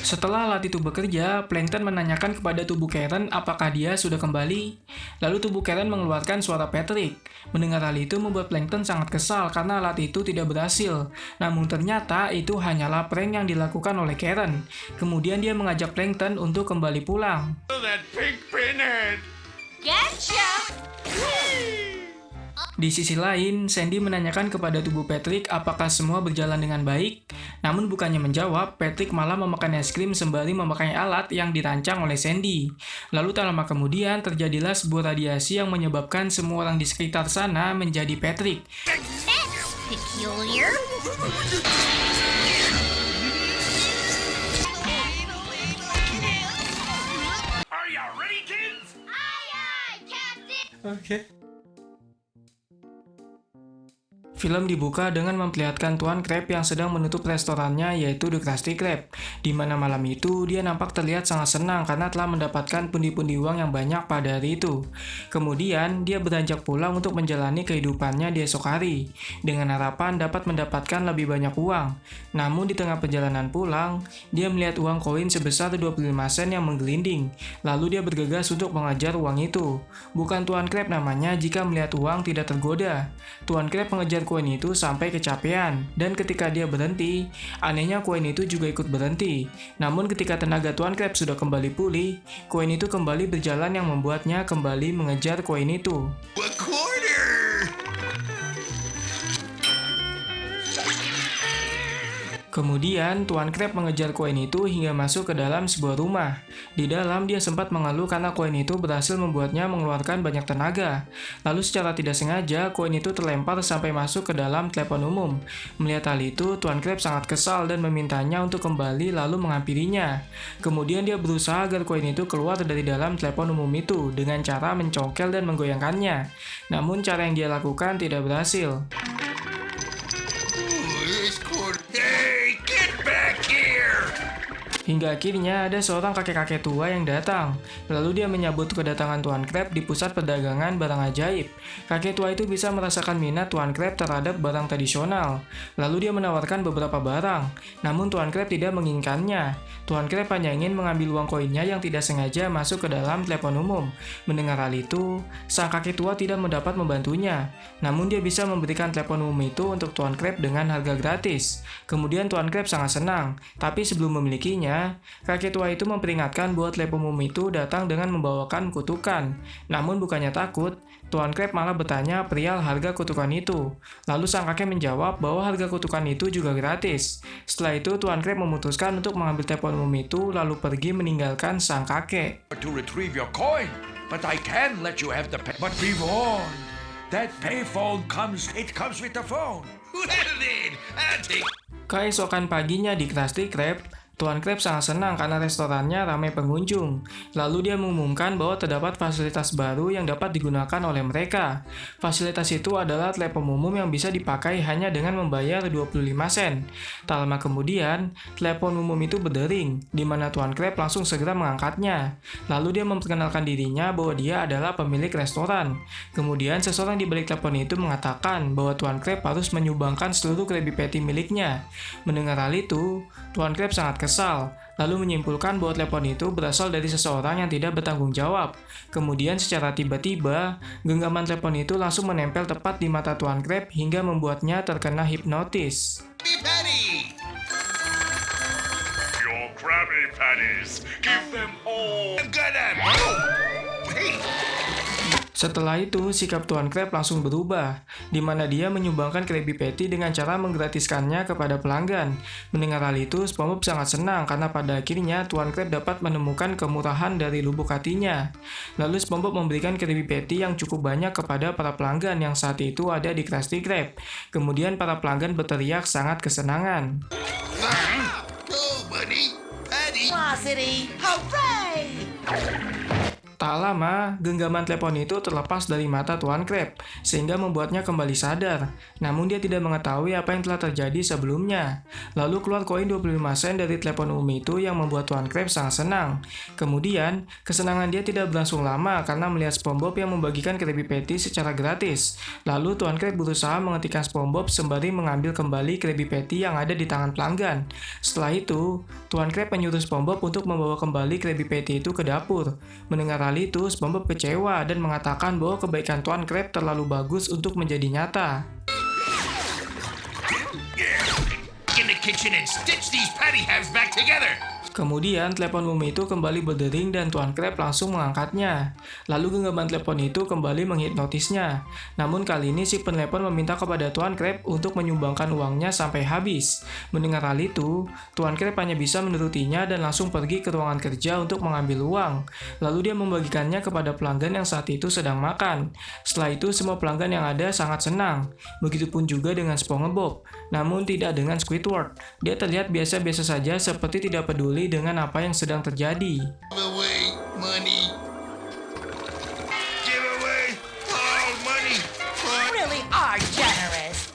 Setelah alat itu bekerja, Plankton menanyakan kepada tubuh Karen apakah dia sudah kembali. Lalu tubuh Karen mengeluarkan suara Patrick. Mendengar hal itu membuat Plankton sangat kesal karena alat itu tidak berhasil. Namun ternyata itu hanyalah prank yang dilakukan oleh Karen. Kemudian dia mengajak Plankton untuk kembali pulang. That pink pinhead. Gotcha! Di sisi lain, Sandy menanyakan kepada tubuh Patrick apakah semua berjalan dengan baik. Namun bukannya menjawab, Patrick malah memakan es krim sembari memakai alat yang dirancang oleh Sandy. Lalu tak lama kemudian terjadilah sebuah radiasi yang menyebabkan semua orang di sekitar sana menjadi Patrick. That's peculiar. Are you ready, kids? Aye, Captain. Film dibuka dengan memperlihatkan Tuan Crab yang sedang menutup restorannya, yaitu The Krusty Krab, di mana malam itu dia nampak terlihat sangat senang karena telah mendapatkan pundi-pundi uang yang banyak pada hari itu. Kemudian dia beranjak pulang untuk menjalani kehidupannya di esok hari, dengan harapan dapat mendapatkan lebih banyak uang. Namun di tengah perjalanan pulang, dia melihat uang koin sebesar 25 sen yang menggelinding, lalu dia bergegas untuk mengejar uang itu. Bukan Tuan Crab namanya jika melihat uang tidak tergoda. Tuan Crab mengejar koin itu sampai kecapean, dan ketika dia berhenti, anehnya koin itu juga ikut berhenti. Namun ketika tenaga Tuan Crab sudah kembali pulih, koin itu kembali berjalan yang membuatnya kembali mengejar koin itu. A quarter! Kemudian, Tuan Crab mengejar koin itu hingga masuk ke dalam sebuah rumah. Di dalam, dia sempat mengeluh karena koin itu berhasil membuatnya mengeluarkan banyak tenaga. Lalu secara tidak sengaja, koin itu terlempar sampai masuk ke dalam telepon umum. Melihat hal itu, Tuan Crab sangat kesal dan memintanya untuk kembali lalu menghampirinya. Kemudian dia berusaha agar koin itu keluar dari dalam telepon umum itu dengan cara mencongkel dan menggoyangkannya. Namun cara yang dia lakukan tidak berhasil. Hey, get back here! Hingga akhirnya ada seorang kakek-kakek tua yang datang. Lalu dia menyambut kedatangan Tuan Crab di pusat perdagangan barang ajaib. Kakek tua itu bisa merasakan minat Tuan Crab terhadap barang tradisional. Lalu dia menawarkan beberapa barang. Namun Tuan Crab tidak menginginkannya. Tuan Crab hanya ingin mengambil uang koinnya yang tidak sengaja masuk ke dalam telepon umum. Mendengar hal itu, sang kakek tua tidak mendapat membantunya. Namun dia bisa memberikan telepon umum itu untuk Tuan Crab dengan harga gratis. Kemudian Tuan Crab sangat senang. Tapi sebelum memilikinya, kakek tua itu memperingatkan bahwa telepon umum itu datang dengan membawakan kutukan. Namun bukannya takut, Tuan Crab malah bertanya perihal harga kutukan itu. Lalu sang kakek menjawab bahwa harga kutukan itu juga gratis. Setelah itu Tuan Crab memutuskan untuk mengambil telepon umum itu lalu pergi meninggalkan sang kakek. To retrieve your coin, but I can let you have the pay. But be warned, that payphone comes with the phone. Well then, I'll take... Keesokan paginya di Krusty Krab, Tuan Crab sangat senang karena restorannya ramai pengunjung. Lalu dia mengumumkan bahwa terdapat fasilitas baru yang dapat digunakan oleh mereka. Fasilitas itu adalah telepon umum yang bisa dipakai hanya dengan membayar 25 sen. Tak lama kemudian, telepon umum itu berdering, di mana Tuan Crab langsung segera mengangkatnya. Lalu dia memperkenalkan dirinya bahwa dia adalah pemilik restoran. Kemudian seseorang di balik telepon itu mengatakan bahwa Tuan Crab harus menyumbangkan seluruh Krabby Patty miliknya. Mendengar hal itu, Tuan Crab sangat kesal, lalu menyimpulkan bahwa telepon itu berasal dari seseorang yang tidak bertanggung jawab. Kemudian secara tiba-tiba, genggaman telepon itu langsung menempel tepat di mata Tuan Crab hingga membuatnya terkena hipnotis. Patty! Your Krabby Patties, give them all. I'm gonna... Oh! Hey! Setelah itu, sikap Tuan Crab langsung berubah, di mana dia menyumbangkan Krabby Patty dengan cara menggratiskannya kepada pelanggan. Mendengar hal itu, SpongeBob sangat senang karena pada akhirnya Tuan Crab dapat menemukan kemurahan dari lubuk hatinya. Lalu SpongeBob memberikan Krabby Patty yang cukup banyak kepada para pelanggan yang saat itu ada di Krusty Krab. Kemudian para pelanggan berteriak sangat kesenangan. Oh, buddy! Patty! Velocity! Hooray! Tak lama, genggaman telepon itu terlepas dari mata Tuan Crab, sehingga membuatnya kembali sadar. Namun dia tidak mengetahui apa yang telah terjadi sebelumnya. Lalu keluar koin 25 sen dari telepon umum itu yang membuat Tuan Crab sangat senang. Kemudian, kesenangan dia tidak berlangsung lama karena melihat SpongeBob yang membagikan Krabby Patty secara gratis. Lalu Tuan Crab berusaha menghentikan SpongeBob sembari mengambil kembali Krabby Patty yang ada di tangan pelanggan. Setelah itu, Tuan Crab menyuruh SpongeBob untuk membawa kembali Krabby Patty itu ke dapur. Mendengar hal itu, SpongeBob kecewa dan mengatakan bahwa kebaikan Tuan Crab terlalu bagus untuk menjadi nyata. In the kitchen and stitch these patty halves back together. Kemudian telepon Mumi itu kembali berdering dan Tuan Crab langsung mengangkatnya. Lalu genggaman telepon itu kembali menghipnotisnya. Namun kali ini si penelepon meminta kepada Tuan Crab untuk menyumbangkan uangnya sampai habis. Mendengar hal itu, Tuan Crab hanya bisa menurutinya dan langsung pergi ke ruangan kerja untuk mengambil uang. Lalu dia membagikannya kepada pelanggan yang saat itu sedang makan. Setelah itu semua pelanggan yang ada sangat senang. Begitupun juga dengan SpongeBob. Namun tidak dengan Squidward. Dia terlihat biasa-biasa saja seperti tidak peduli dengan apa yang sedang terjadi. Give away money. Give away all money. Really are generous.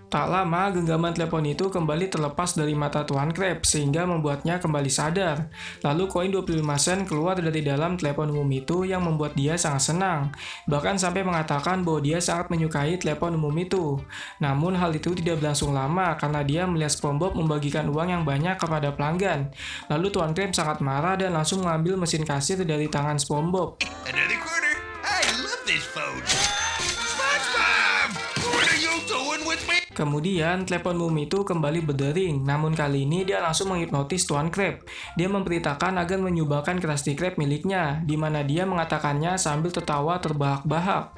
Tak lama, genggaman telepon itu kembali terlepas dari mata Tuan Crab sehingga membuatnya kembali sadar. Lalu koin 25 sen keluar dari dalam telepon umum itu yang membuat dia sangat senang. Bahkan sampai mengatakan bahwa dia sangat menyukai telepon umum itu. Namun hal itu tidak berlangsung lama karena dia melihat SpongeBob membagikan uang yang banyak kepada pelanggan. Lalu Tuan Crab sangat marah dan langsung mengambil mesin kasir dari tangan SpongeBob. Another quarter. I love this phone. SpongeBob, what are you doing with me? Kemudian, telepon Mumi itu kembali berdering, namun kali ini dia langsung menghipnotis Tuan Crab. Dia memberitakan agar menyumbangkan Krusty Krab miliknya, di mana dia mengatakannya sambil tertawa terbahak-bahak.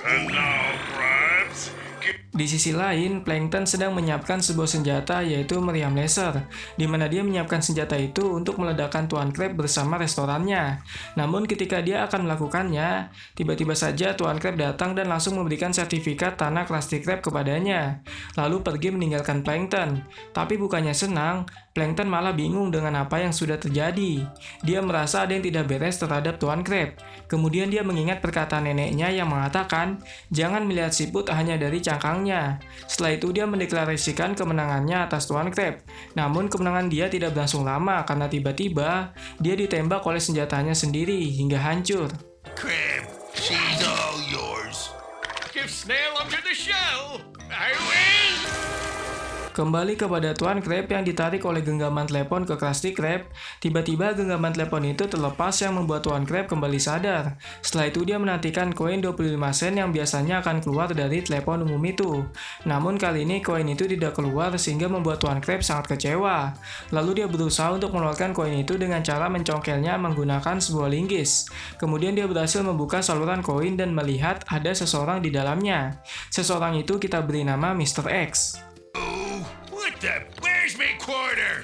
Hello, Krabs. Di sisi lain, Plankton sedang menyiapkan sebuah senjata yaitu meriam laser, di mana dia menyiapkan senjata itu untuk meledakkan Tuan Crab bersama restorannya. Namun ketika dia akan melakukannya, tiba-tiba saja Tuan Crab datang dan langsung memberikan sertifikat tanah Krusty Krab kepadanya, lalu pergi meninggalkan Plankton. Tapi bukannya senang, Plankton malah bingung dengan apa yang sudah terjadi. Dia merasa ada yang tidak beres terhadap Tuan Crab. Kemudian dia mengingat perkataan neneknya yang mengatakan, jangan melihat siput hanya dari cangkangnya. Setelah itu dia mendeklarasikan kemenangannya atas Tuan Crab. Namun kemenangan dia tidak berlangsung lama karena tiba-tiba dia ditembak oleh senjatanya sendiri hingga hancur. Crab, she's all yours. Give Snail under the shell. I win. Kembali kepada Tuan Crab yang ditarik oleh genggaman telepon ke Krusty Krab, tiba-tiba genggaman telepon itu terlepas yang membuat Tuan Crab kembali sadar. Setelah itu dia menantikan koin 25 sen yang biasanya akan keluar dari telepon umum itu. Namun kali ini koin itu tidak keluar sehingga membuat Tuan Crab sangat kecewa. Lalu dia berusaha untuk mengeluarkan koin itu dengan cara mencongkelnya menggunakan sebuah linggis. Kemudian dia berhasil membuka saluran koin dan melihat ada seseorang di dalamnya. Seseorang itu kita beri nama Mr. X. What the? Where's my quarter?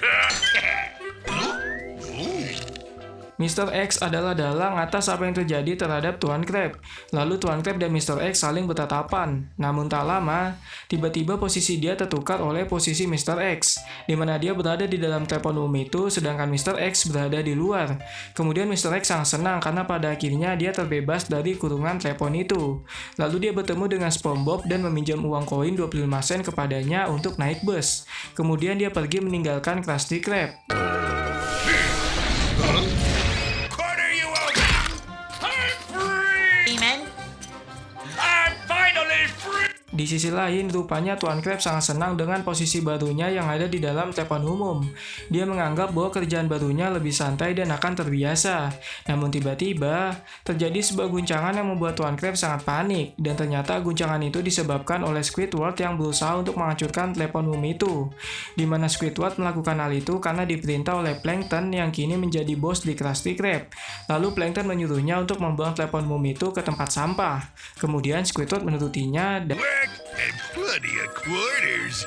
Mr. X adalah dalang atas apa yang terjadi terhadap Tuan Crab. Lalu Tuan Crab dan Mr. X saling bertatapan. Namun tak lama, tiba-tiba posisi dia tertukar oleh posisi Mr. X, di mana dia berada di dalam telepon umum itu, sedangkan Mr. X berada di luar. Kemudian Mr. X sangat senang karena pada akhirnya dia terbebas dari kurungan telepon itu. Lalu dia bertemu dengan SpongeBob dan meminjam uang koin 25 sen kepadanya untuk naik bus. Kemudian dia pergi meninggalkan Krusty Krab. Di sisi lain, rupanya Tuan Crab sangat senang dengan posisi barunya yang ada di dalam telepon umum. Dia menganggap bahwa kerjaan barunya lebih santai dan akan terbiasa. Namun tiba-tiba, terjadi sebuah guncangan yang membuat Tuan Crab sangat panik, dan ternyata guncangan itu disebabkan oleh Squidward yang berusaha untuk menghancurkan telepon umum itu. Di mana Squidward melakukan hal itu karena diperintah oleh Plankton yang kini menjadi bos di Krusty Krab. Lalu Plankton menyuruhnya untuk membuang telepon umum itu ke tempat sampah. Kemudian Squidward menurutinya dan And plenty of quarters.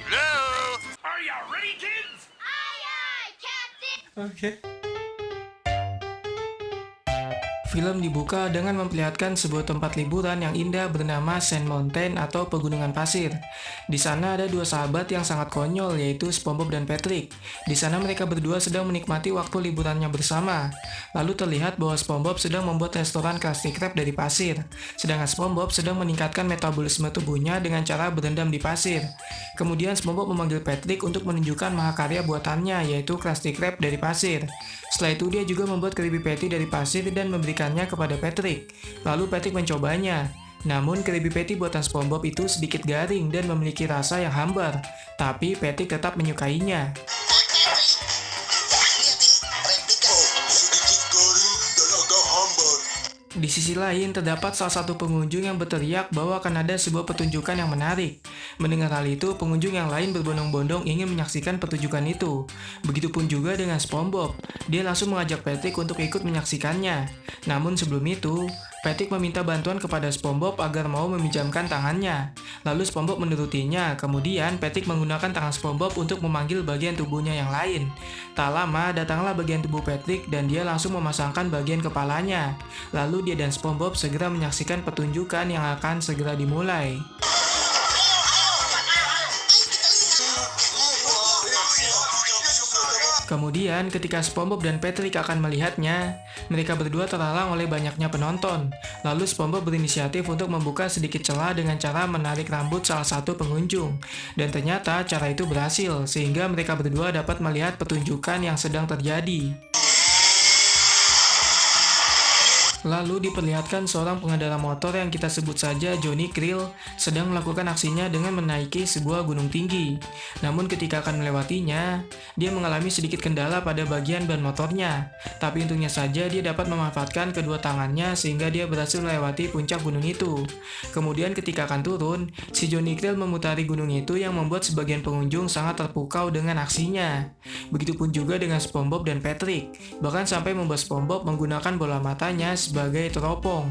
Hello? Are you ready, kids? Aye, aye, Captain! Oke. Film dibuka dengan memperlihatkan sebuah tempat liburan yang indah bernama Sand Mountain atau pegunungan pasir. Di sana ada dua sahabat yang sangat konyol, yaitu SpongeBob dan Patrick. Di sana mereka berdua sedang menikmati waktu liburannya bersama. Lalu terlihat bahwa SpongeBob sedang membuat restoran Krusty Krab dari pasir, sedangkan SpongeBob sedang meningkatkan metabolisme tubuhnya dengan cara berendam di pasir. Kemudian SpongeBob memanggil Patrick untuk menunjukkan mahakarya buatannya, yaitu Krusty Krab dari pasir. Setelah itu dia juga membuat Krabby Patty dari pasir dan memberikannya kepada Patrick. Lalu Patrick mencobanya. Namun Krabby Patty buatan SpongeBob itu sedikit garing dan memiliki rasa yang hambar. Tapi Patrick tetap menyukainya. Di sisi lain, terdapat salah satu pengunjung yang berteriak bahwa akan ada sebuah pertunjukan yang menarik. Mendengar hal itu, pengunjung yang lain berbondong-bondong ingin menyaksikan pertunjukan itu. Begitupun juga dengan SpongeBob. Dia langsung mengajak Patrick untuk ikut menyaksikannya. Namun sebelum itu, Patrick meminta bantuan kepada SpongeBob agar mau meminjamkan tangannya. Lalu SpongeBob menurutinya, kemudian Patrick menggunakan tangan SpongeBob untuk memanggil bagian tubuhnya yang lain. Tak lama, datanglah bagian tubuh Patrick dan dia langsung memasangkan bagian kepalanya. Lalu dia dan SpongeBob segera menyaksikan pertunjukan yang akan segera dimulai. Kemudian, ketika SpongeBob dan Patrick akan melihatnya, mereka berdua terhalang oleh banyaknya penonton. Lalu SpongeBob berinisiatif untuk membuka sedikit celah dengan cara menarik rambut salah satu pengunjung. Dan ternyata cara itu berhasil, sehingga mereka berdua dapat melihat pertunjukan yang sedang terjadi. Lalu diperlihatkan seorang pengendara motor yang kita sebut saja Johnny Krill sedang melakukan aksinya dengan menaiki sebuah gunung tinggi. Namun ketika akan melewatinya, dia mengalami sedikit kendala pada bagian ban motornya. Tapi untungnya saja dia dapat memanfaatkan kedua tangannya sehingga dia berhasil melewati puncak gunung itu. Kemudian ketika akan turun, si Johnny Krill memutari gunung itu yang membuat sebagian pengunjung sangat terpukau dengan aksinya. Begitupun juga dengan SpongeBob dan Patrick, bahkan sampai membuat SpongeBob menggunakan bola matanya sebagai teropong.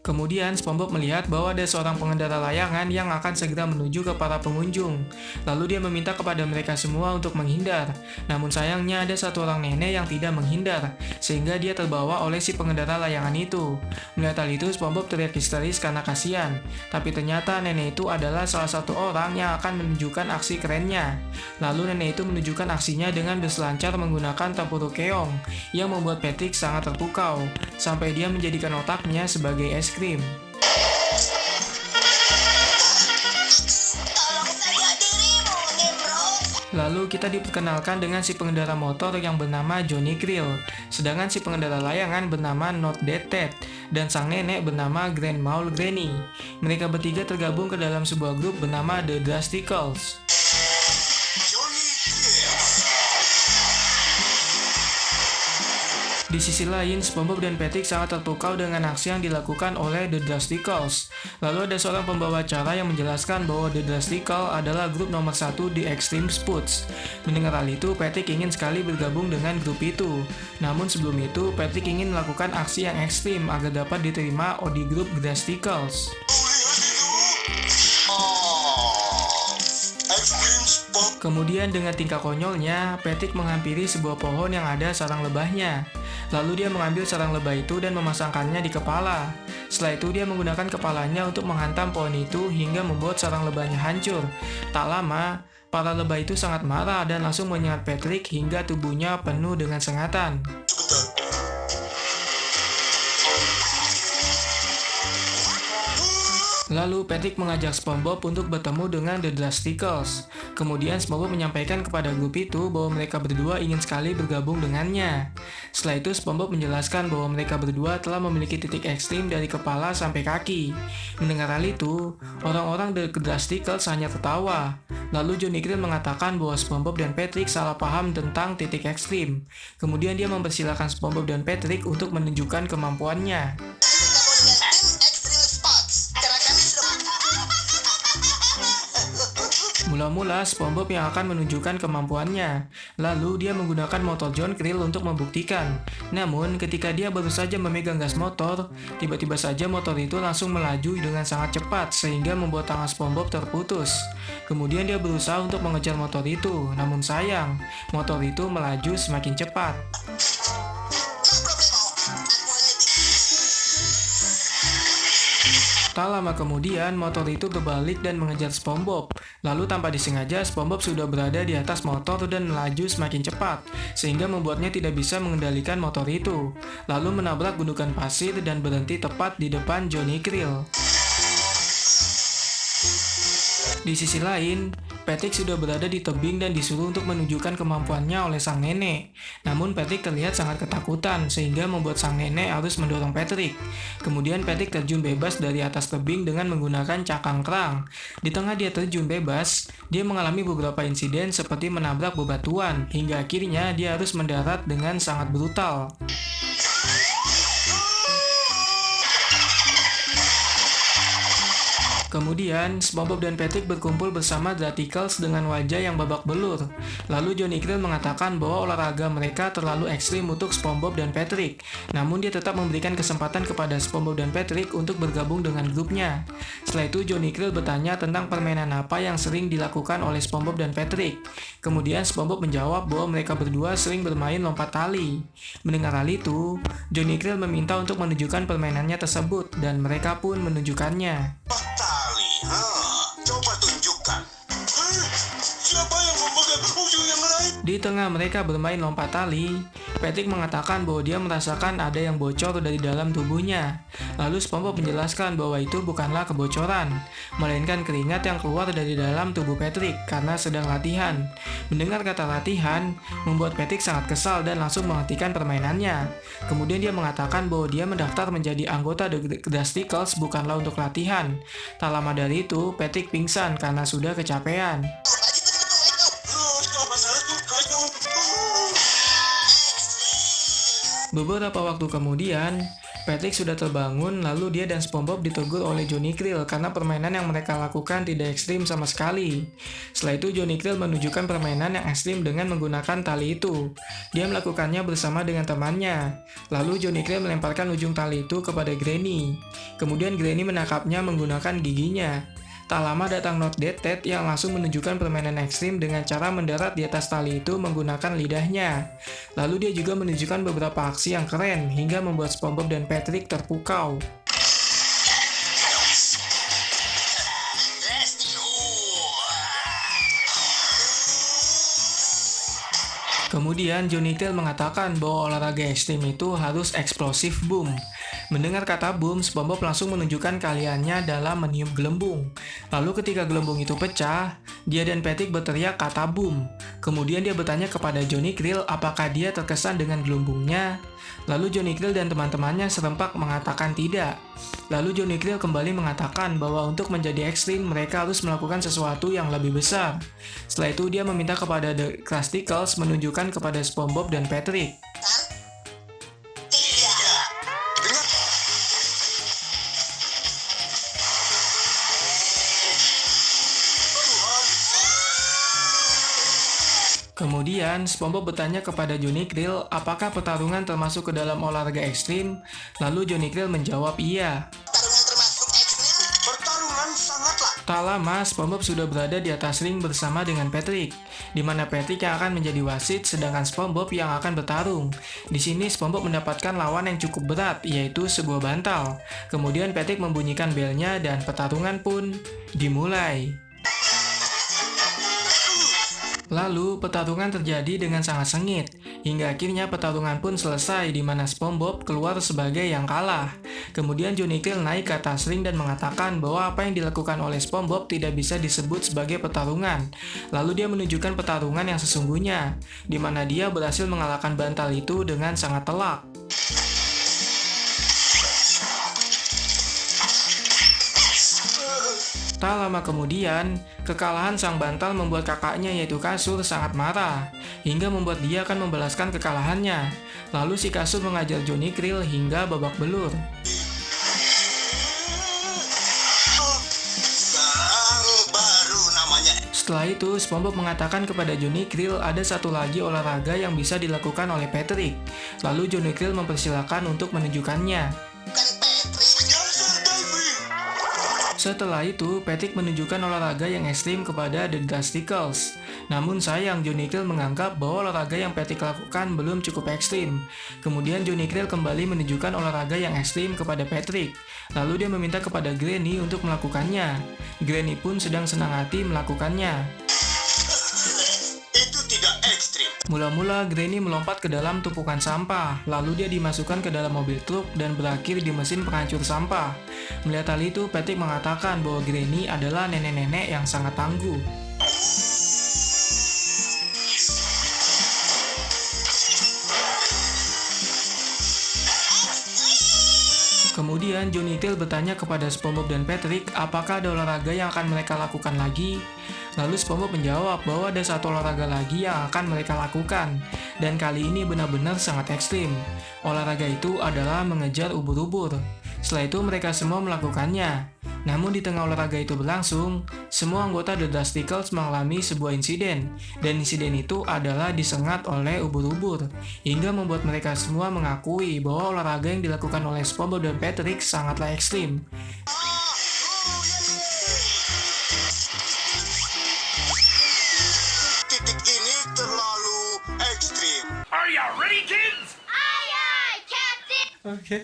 Kemudian SpongeBob melihat bahwa ada seorang pengendara layangan yang akan segera menuju ke para pengunjung. Lalu dia meminta kepada mereka semua untuk menghindar. Namun sayangnya ada satu orang nenek yang tidak menghindar, sehingga dia terbawa oleh si pengendara layangan itu. Melihat hal itu, SpongeBob teriak histeris karena kasihan. Tapi ternyata nenek itu adalah salah satu orang yang akan menunjukkan aksi kerennya. Lalu nenek itu menunjukkan aksinya dengan berselancar menggunakan tempurung keong, yang membuat Patrick sangat terpukau, sampai dia menjadikan otaknya sebagai es krim. Lalu kita diperkenalkan dengan si pengendara motor yang bernama Johnny Krill, sedangkan si pengendara layangan bernama Not Dead Ted, dan sang nenek bernama Grandma Granny. Mereka bertiga tergabung ke dalam sebuah grup bernama The Drasticals. Di sisi lain, SpongeBob dan Patrick sangat terpukau dengan aksi yang dilakukan oleh The Drasticals. Lalu ada seorang pembawa acara yang menjelaskan bahwa The Drasticals adalah grup nomor 1 di Extreme Sports. Mendengar hal itu, Patrick ingin sekali bergabung dengan grup itu. Namun sebelum itu, Patrick ingin melakukan aksi yang ekstrim agar dapat diterima di grup The Drasticals. Kemudian dengan tingkah konyolnya, Patrick menghampiri sebuah pohon yang ada sarang lebahnya. Lalu dia mengambil sarang lebah itu dan memasangkannya di kepala. Setelah itu dia menggunakan kepalanya untuk menghantam pohon itu hingga membuat sarang lebahnya hancur. Tak lama, para lebah itu sangat marah dan langsung menyengat Patrick hingga tubuhnya penuh dengan sengatan. Lalu Patrick mengajak SpongeBob untuk bertemu dengan The Drasticals. Kemudian SpongeBob menyampaikan kepada grup itu bahwa mereka berdua ingin sekali bergabung dengannya. Setelah itu SpongeBob menjelaskan bahwa mereka berdua telah memiliki titik ekstrim dari kepala sampai kaki. Mendengar hal itu, orang-orang The Drasticals hanya tertawa. Lalu Johnny Krill mengatakan bahwa SpongeBob dan Patrick salah paham tentang titik ekstrim. Kemudian dia mempersilahkan SpongeBob dan Patrick untuk menunjukkan kemampuannya. Mula-mula SpongeBob yang akan menunjukkan kemampuannya. Lalu dia menggunakan motor John Krill untuk membuktikan. Namun ketika dia baru saja memegang gas motor, tiba-tiba saja motor itu langsung melaju dengan sangat cepat sehingga membuat tangan SpongeBob terputus. Kemudian dia berusaha untuk mengejar motor itu, namun sayang, motor itu melaju semakin cepat. Tak lama kemudian, motor itu berbalik dan mengejar SpongeBob. Lalu tanpa disengaja, SpongeBob sudah berada di atas motor dan melaju semakin cepat, sehingga membuatnya tidak bisa mengendalikan motor itu. Lalu menabrak gundukan pasir dan berhenti tepat di depan Johnny Krill. Di sisi lain, Patrick sudah berada di tebing dan disuruh untuk menunjukkan kemampuannya oleh sang nenek. Namun Patrick terlihat sangat ketakutan sehingga membuat sang nenek harus mendorong Patrick. Kemudian Patrick terjun bebas dari atas tebing dengan menggunakan cakang kerang. Di tengah dia terjun bebas, dia mengalami beberapa insiden seperti menabrak bebatuan, hingga akhirnya dia harus mendarat dengan sangat brutal. Kemudian, SpongeBob dan Patrick berkumpul bersama Draticals dengan wajah yang babak belur. Lalu Johnny Krill mengatakan bahwa olahraga mereka terlalu ekstrim untuk SpongeBob dan Patrick. Namun dia tetap memberikan kesempatan kepada SpongeBob dan Patrick untuk bergabung dengan grupnya. Setelah itu Johnny Krill bertanya tentang permainan apa yang sering dilakukan oleh SpongeBob dan Patrick. Kemudian SpongeBob menjawab bahwa mereka berdua sering bermain lompat tali. Mendengar hal itu, Johnny Krill meminta untuk menunjukkan permainannya tersebut dan mereka pun menunjukkannya. Coba tunjukkan. Siapa yang memegang ujung yang lain? Di tengah mereka bermain lompat tali, Patrick mengatakan bahwa dia merasakan ada yang bocor dari dalam tubuhnya. Lalu SpongeBob menjelaskan bahwa itu bukanlah kebocoran, melainkan keringat yang keluar dari dalam tubuh Patrick karena sedang latihan. Mendengar kata latihan, membuat Patrick sangat kesal dan langsung menghentikan permainannya. Kemudian dia mengatakan bahwa dia mendaftar menjadi anggota The Drasticals bukanlah untuk latihan. Tak lama dari itu, Patrick pingsan karena sudah kecapean. Beberapa waktu kemudian, Patrick sudah terbangun, lalu dia dan SpongeBob ditegur oleh Johnny Krill karena permainan yang mereka lakukan tidak ekstrim sama sekali. Setelah itu Johnny Krill menunjukkan permainan yang ekstrim dengan menggunakan tali itu. Dia melakukannya bersama dengan temannya. Lalu Johnny Krill melemparkan ujung tali itu kepada Granny. Kemudian Granny menangkapnya menggunakan giginya. Tak lama datang Not Dead Ted yang langsung menunjukkan permainan ekstrim dengan cara mendarat di atas tali itu menggunakan lidahnya. Lalu dia juga menunjukkan beberapa aksi yang keren hingga membuat SpongeBob dan Patrick terpukau. Kemudian Johnny Krill mengatakan bahwa olahraga ekstrim itu harus eksplosif boom. Mendengar kata boom, SpongeBob langsung menunjukkan keahliannya dalam meniup gelembung. Lalu ketika gelembung itu pecah, dia dan Patrick berteriak kata boom. Kemudian dia bertanya kepada Johnny Krill apakah dia terkesan dengan gelembungnya. Lalu Johnny Krill dan teman-temannya serempak mengatakan tidak. Lalu Johnny Krill kembali mengatakan bahwa untuk menjadi ekstrim mereka harus melakukan sesuatu yang lebih besar. Setelah itu dia meminta kepada The Crusticles menunjukkan kepada SpongeBob dan Patrick. Kemudian, SpongeBob bertanya kepada Johnny Krill apakah pertarungan termasuk ke dalam olahraga ekstrim. Lalu Johnny Krill menjawab iya. Pertarungan termasuk ekstrim? Pertarungan sangatlah. Tak lama, SpongeBob sudah berada di atas ring bersama dengan Patrick, di mana Patrick yang akan menjadi wasit, sedangkan SpongeBob yang akan bertarung. Di sini SpongeBob mendapatkan lawan yang cukup berat, yaitu sebuah bantal. Kemudian Patrick membunyikan belnya dan pertarungan pun dimulai. Lalu, pertarungan terjadi dengan sangat sengit, hingga akhirnya pertarungan pun selesai di mana SpongeBob keluar sebagai yang kalah. Kemudian Johnny Krill naik ke atas ring dan mengatakan bahwa apa yang dilakukan oleh SpongeBob tidak bisa disebut sebagai pertarungan. Lalu dia menunjukkan pertarungan yang sesungguhnya, di mana dia berhasil mengalahkan bantal itu dengan sangat telak. Tak lama kemudian, kekalahan sang bantal membuat kakaknya yaitu Kasur sangat marah, hingga membuat dia akan membalaskan kekalahannya. Lalu si Kasur mengajar Johnny Krill hingga babak belur. Baru namanya. Setelah itu, SpongeBob mengatakan kepada Johnny Krill ada satu lagi olahraga yang bisa dilakukan oleh Patrick. Lalu Johnny Krill mempersilahkan untuk menunjukkannya. Setelah itu, Patrick menunjukkan olahraga yang ekstrim kepada The Drasticals. Namun sayang, Johnny Krill menganggap bahwa olahraga yang Patrick lakukan belum cukup ekstrim. Kemudian Johnny Krill kembali menunjukkan olahraga yang ekstrim kepada Patrick. Lalu dia meminta kepada Granny untuk melakukannya. Granny pun sedang senang hati melakukannya. Itu tidak ekstrim. Mula-mula Granny melompat ke dalam tumpukan sampah, lalu dia dimasukkan ke dalam mobil truk dan berakhir di mesin penghancur sampah. Melihat hal itu, Patrick mengatakan bahwa Granny adalah nenek-nenek yang sangat tangguh. Kemudian Johnny Tail bertanya kepada SpongeBob dan Patrick apakah ada olahraga yang akan mereka lakukan lagi. Lalu SpongeBob menjawab bahwa ada satu olahraga lagi yang akan mereka lakukan, dan kali ini benar-benar sangat ekstrim. Olahraga itu adalah mengejar ubur-ubur. Setelah itu mereka semua melakukannya. Namun di tengah olahraga itu berlangsung, semua anggota The Dusticles mengalami sebuah insiden, dan insiden itu adalah disengat oleh ubur-ubur, hingga membuat mereka semua mengakui bahwa olahraga yang dilakukan oleh SpongeBob dan Patrick sangatlah ekstrim. Titik ini terlalu ekstrim. Are you ready, kids? Aye, aye, Captain! Oke.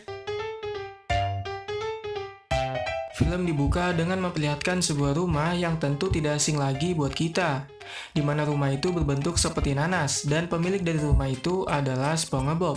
Film dibuka dengan memperlihatkan sebuah rumah yang tentu tidak asing lagi buat kita, di mana rumah itu berbentuk seperti nanas, dan pemilik dari rumah itu adalah SpongeBob.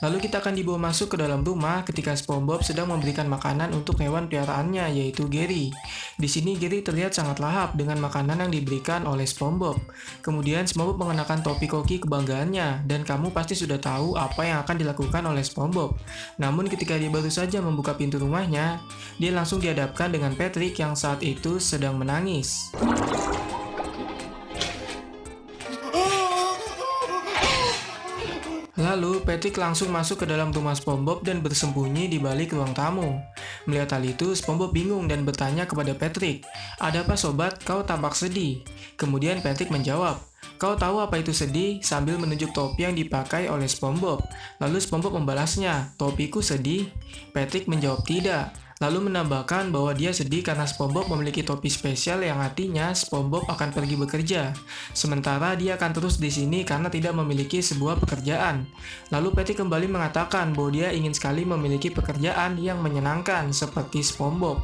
Lalu kita akan dibawa masuk ke dalam rumah ketika SpongeBob sedang memberikan makanan untuk hewan peliharaannya, yaitu Gary. Di sini Gary terlihat sangat lahap dengan makanan yang diberikan oleh SpongeBob. Kemudian SpongeBob mengenakan topi koki kebanggaannya, dan kamu pasti sudah tahu apa yang akan dilakukan oleh SpongeBob. Namun ketika dia baru saja membuka pintu rumahnya, dia langsung dihadapkan dengan Patrick yang saat itu sedang menangis. Lalu, Patrick langsung masuk ke dalam rumah SpongeBob dan bersembunyi di balik ruang tamu. Melihat hal itu, SpongeBob bingung dan bertanya kepada Patrick, "Ada apa sobat? Kau tampak sedih." Kemudian Patrick menjawab, "Kau tahu apa itu sedih?" sambil menunjuk topi yang dipakai oleh SpongeBob. Lalu SpongeBob membalasnya, "Topiku sedih?" Patrick menjawab tidak. Lalu menambahkan bahwa dia sedih karena SpongeBob memiliki topi spesial yang artinya SpongeBob akan pergi bekerja. Sementara dia akan terus di sini karena tidak memiliki sebuah pekerjaan. Lalu Patrick kembali mengatakan bahwa dia ingin sekali memiliki pekerjaan yang menyenangkan seperti SpongeBob.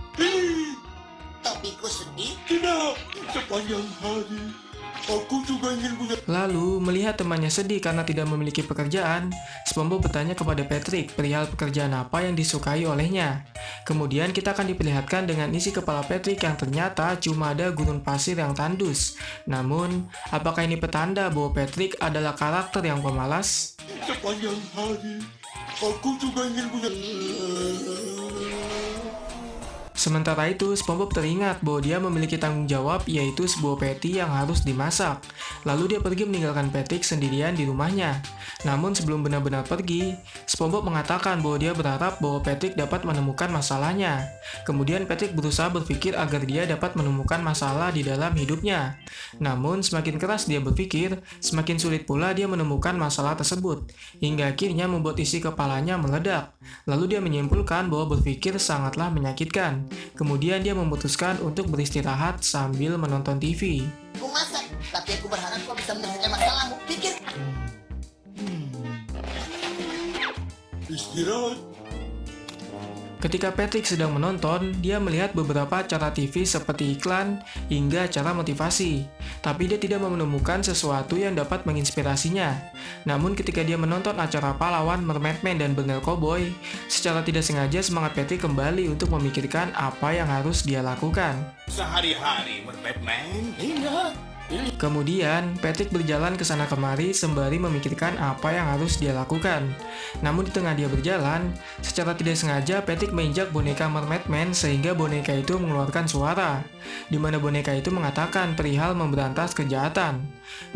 Topiku sedih. Tidak, sepanjang hari. Aku juga ingin punya... Lalu, melihat temannya sedih karena tidak memiliki pekerjaan, SpongeBob bertanya kepada Patrick perihal pekerjaan apa yang disukai olehnya. Kemudian kita akan diperlihatkan dengan isi kepala Patrick yang ternyata cuma ada gurun pasir yang tandus. Namun, apakah ini petanda bahwa Patrick adalah karakter yang pemalas? Sepanjang hari, aku juga ingin punya... Sementara itu, SpongeBob teringat bahwa dia memiliki tanggung jawab yaitu sebuah patty yang harus dimasak. Lalu dia pergi meninggalkan Patrick sendirian di rumahnya. Namun sebelum benar-benar pergi, SpongeBob mengatakan bahwa dia berharap bahwa Patrick dapat menemukan masalahnya. Kemudian Patrick berusaha berpikir agar dia dapat menemukan masalah di dalam hidupnya. Namun semakin keras dia berpikir, semakin sulit pula dia menemukan masalah tersebut. Hingga akhirnya membuat isi kepalanya meledak. Lalu dia menyimpulkan bahwa berpikir sangatlah menyakitkan. Kemudian dia memutuskan untuk beristirahat sambil menonton TV. Aku masak, tapi aku berharap kau bisa menyelesaikan masalahmu. Pikir. Istirahat. Ketika Patrick sedang menonton, dia melihat beberapa acara TV seperti iklan hingga acara motivasi. Tapi dia tidak menemukan sesuatu yang dapat menginspirasinya. Namun ketika dia menonton acara pahlawan, Mermaidman dan Bernel Cowboy, secara tidak sengaja semangat Patrick kembali untuk memikirkan apa yang harus dia lakukan. Sehari-hari Mermaidman. Ingat. Kemudian, Patrick berjalan ke sana kemari sembari memikirkan apa yang harus dia lakukan. Namun di tengah dia berjalan, secara tidak sengaja Patrick menginjak boneka Mermaidman sehingga boneka itu mengeluarkan suara, di mana boneka itu mengatakan perihal memberantas kejahatan.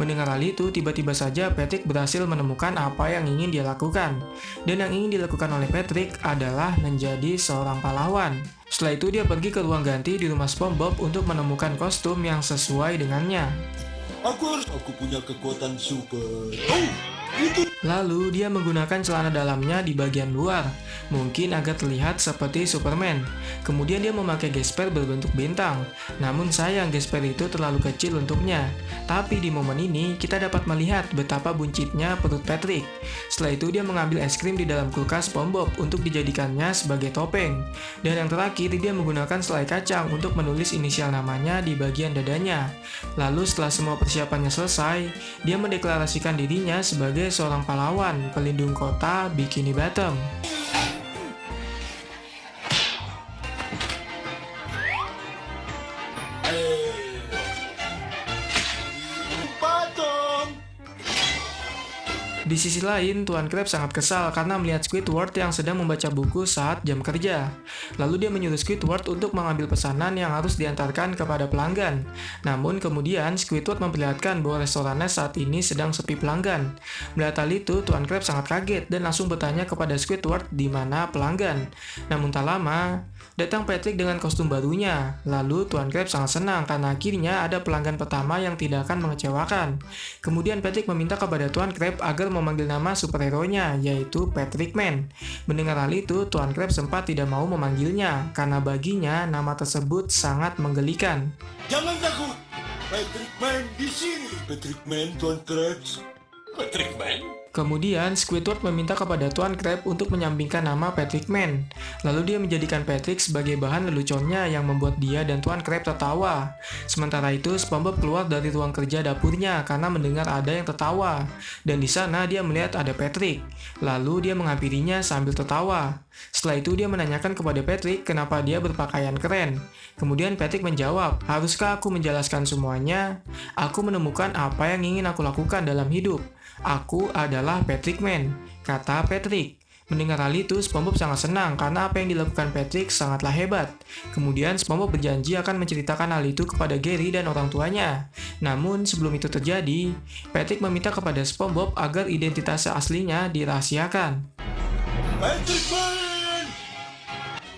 Mendengar hal itu, tiba-tiba saja Patrick berhasil menemukan apa yang ingin dia lakukan. Dan yang ingin dilakukan oleh Patrick adalah menjadi seorang pahlawan. Setelah itu dia pergi ke ruang ganti di rumah SpongeBob untuk menemukan kostum yang sesuai dengannya. Aku punya kekuatan super. Lalu dia menggunakan celana dalamnya di bagian luar, mungkin agar terlihat seperti Superman. Kemudian dia memakai gesper berbentuk bintang, namun sayang gesper itu terlalu kecil untuknya. Tapi di momen ini kita dapat melihat betapa buncitnya perut Patrick. Setelah itu dia mengambil es krim di dalam kulkas SpongeBob untuk dijadikannya sebagai topeng. Dan yang terakhir dia menggunakan selai kacang untuk menulis inisial namanya di bagian dadanya. Lalu setelah semua persiapannya selesai, dia mendeklarasikan dirinya sebagai seorang pahlawan pelindung kota Bikini Bottom. Di sisi lain, Tuan Krabs sangat kesal karena melihat Squidward yang sedang membaca buku saat jam kerja. Lalu dia menyuruh Squidward untuk mengambil pesanan yang harus diantarkan kepada pelanggan. Namun kemudian Squidward memperlihatkan bahwa restorannya saat ini sedang sepi pelanggan. Melihat hal itu, Tuan Krabs sangat kaget dan langsung bertanya kepada Squidward di mana pelanggan. Namun tak lama, datang Patrick dengan kostum barunya. Lalu Tuan Krabs sangat senang karena akhirnya ada pelanggan pertama yang tidak akan mengecewakan. Kemudian Patrick meminta kepada Tuan Krabs agar memanggil nama superhero-nya, yaitu Patrick Man. Mendengar hal itu, Tuan Krabs sempat tidak mau memanggilnya, karena baginya nama tersebut sangat menggelikan. Jangan takut. Patrick Man di sini. Patrick Man, Tuan Krabs. Patrick Man? Kemudian, Squidward meminta kepada Tuan Krabs untuk menyampingkan nama Patrick Man. Lalu dia menjadikan Patrick sebagai bahan leluconnya yang membuat dia dan Tuan Krabs tertawa. Sementara itu, SpongeBob keluar dari ruang kerja dapurnya karena mendengar ada yang tertawa. Dan di sana dia melihat ada Patrick. Lalu dia menghampirinya sambil tertawa. Setelah itu dia menanyakan kepada Patrick kenapa dia berpakaian keren. Kemudian Patrick menjawab, "Haruskah aku menjelaskan semuanya? Aku menemukan apa yang ingin aku lakukan dalam hidup. Aku adalah Patrick Man," kata Patrick. Mendengar hal itu, SpongeBob sangat senang karena apa yang dilakukan Patrick sangatlah hebat. Kemudian SpongeBob berjanji akan menceritakan hal itu kepada Gary dan orang tuanya. Namun sebelum itu terjadi, Patrick meminta kepada SpongeBob agar identitas aslinya dirahasiakan. Patrick Man!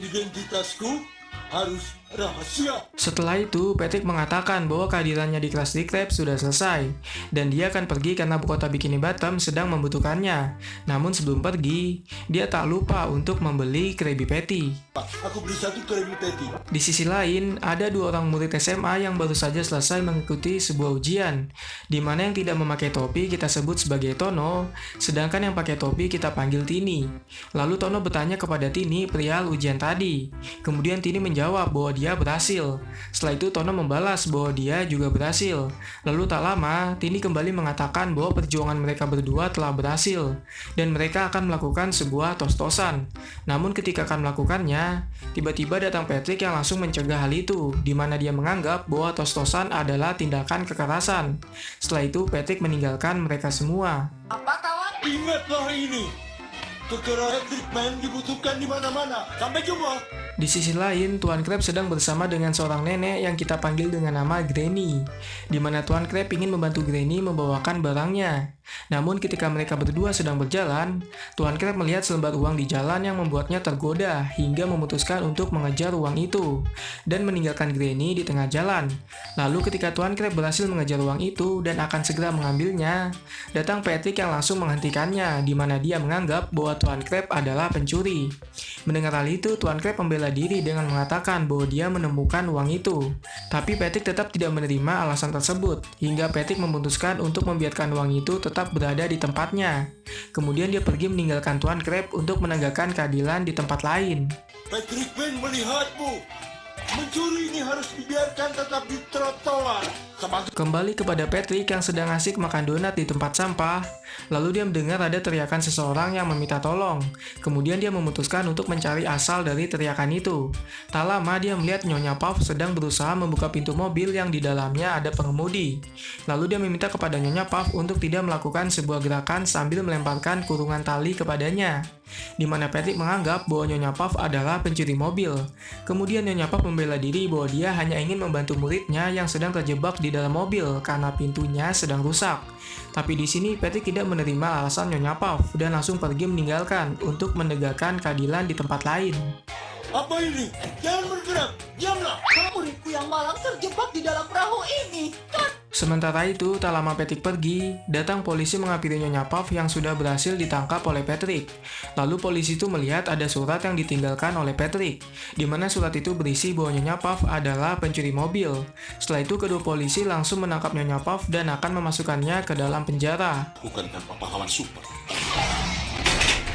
Identitasku harus rahasia. Setelah itu, Patrick mengatakan bahwa kehadirannya di Krusty Krab sudah selesai, dan dia akan pergi karena ibu kota Bikini Bottom sedang membutuhkannya. Namun sebelum pergi, dia tak lupa untuk membeli Krabby Patty. Aku beli satu Krabby Patty. Di sisi lain, ada dua orang murid SMA yang baru saja selesai mengikuti sebuah ujian, di mana yang tidak memakai topi kita sebut sebagai Tono, sedangkan yang pakai topi kita panggil Tini. Lalu Tono bertanya kepada Tini perihal ujian tadi. Kemudian Tini menjawab bahwa dia berhasil. Setelah itu Tono membalas bahwa dia juga berhasil. Lalu tak lama, Tini kembali mengatakan bahwa perjuangan mereka berdua telah berhasil, dan mereka akan melakukan sebuah tos-tosan. Namun ketika akan melakukannya, tiba-tiba datang Patrick yang langsung mencegah hal itu, di mana dia menganggap bahwa tos-tosan adalah tindakan kekerasan. Setelah itu Patrick meninggalkan mereka semua. Apa kawan? Ingatlah ini. Kekerasan Patrick Man dibutuhkan di mana-mana. Sampai jumpa. Di sisi lain, Tuan Krabs sedang bersama dengan seorang nenek yang kita panggil dengan nama Granny, di mana Tuan Krabs ingin membantu Granny membawakan barangnya. Namun ketika mereka berdua sedang berjalan, Tuan Krabs melihat selembar uang di jalan yang membuatnya tergoda hingga memutuskan untuk mengejar uang itu dan meninggalkan Granny di tengah jalan. Lalu ketika Tuan Krabs berhasil mengejar uang itu dan akan segera mengambilnya, datang Patrick yang langsung menghentikannya, di mana dia menganggap bahwa Tuan Krabs adalah pencuri. Mendengar hal itu, Tuan Krabs membela diri dengan mengatakan bahwa dia menemukan uang itu. Tapi Patrick tetap tidak menerima alasan tersebut, hingga Patrick memutuskan untuk membiarkan uang itu tetap berada di tempatnya. Kemudian dia pergi meninggalkan Tuan Krabs untuk menegakkan keadilan di tempat lain. Patrick Man melihatmu. Mencuri ini harus dibiarkan tetap di trotoar. Kembali kepada Patrick yang sedang asik makan donat di tempat sampah, lalu dia mendengar ada teriakan seseorang yang meminta tolong. Kemudian dia memutuskan untuk mencari asal dari teriakan itu. Tak lama dia melihat Nyonya Puff sedang berusaha membuka pintu mobil yang di dalamnya ada pengemudi. Lalu dia meminta kepada Nyonya Puff untuk tidak melakukan sebuah gerakan sambil melemparkan kurungan tali kepadanya, di mana Patrick menganggap bahwa Nyonya Puff adalah pencuri mobil. Kemudian Nyonya Puff membela diri bahwa dia hanya ingin membantu muridnya yang sedang terjebak di dalam mobil karena pintunya sedang rusak. Tapi di sini Patrick tidak menerima alasan Nyonya Puff dan langsung pergi meninggalkan untuk menegakkan keadilan di tempat lain. Apa ini? Jangan bergerak. Diamlah. Muridku yang malang terjebak di dalam perahu ini. Sementara itu, tak lama Patrick pergi, datang polisi menghampiri Nyonya Puff yang sudah berhasil ditangkap oleh Patrick. Lalu polisi itu melihat ada surat yang ditinggalkan oleh Patrick, di mana surat itu berisi bahwa Nyonya Puff adalah pencuri mobil. Setelah itu, kedua polisi langsung menangkap Nyonya Puff dan akan memasukkannya ke dalam penjara. Bukan tanpa pahlawan super.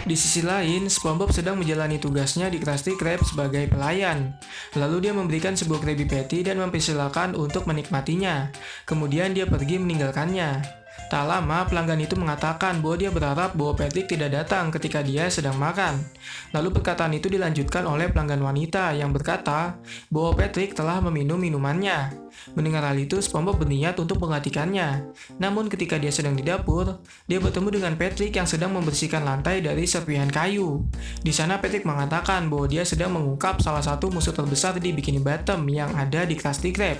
Di sisi lain, SpongeBob sedang menjalani tugasnya di Krusty Krab sebagai pelayan. Lalu dia memberikan sebuah Krabby Patty dan mempersilahkan untuk menikmatinya. Kemudian dia pergi meninggalkannya. Tak lama, pelanggan itu mengatakan bahwa dia berharap bahwa Patrick tidak datang ketika dia sedang makan. Lalu perkataan itu dilanjutkan oleh pelanggan wanita yang berkata bahwa Patrick telah meminum minumannya. Mendengar hal itu, SpongeBob berniat untuk menghentikannya. Namun ketika dia sedang di dapur, dia bertemu dengan Patrick yang sedang membersihkan lantai dari serpihan kayu. Di sana Patrick mengatakan bahwa dia sedang mengungkap salah satu musuh terbesar di Bikini Bottom yang ada di Krusty Krab.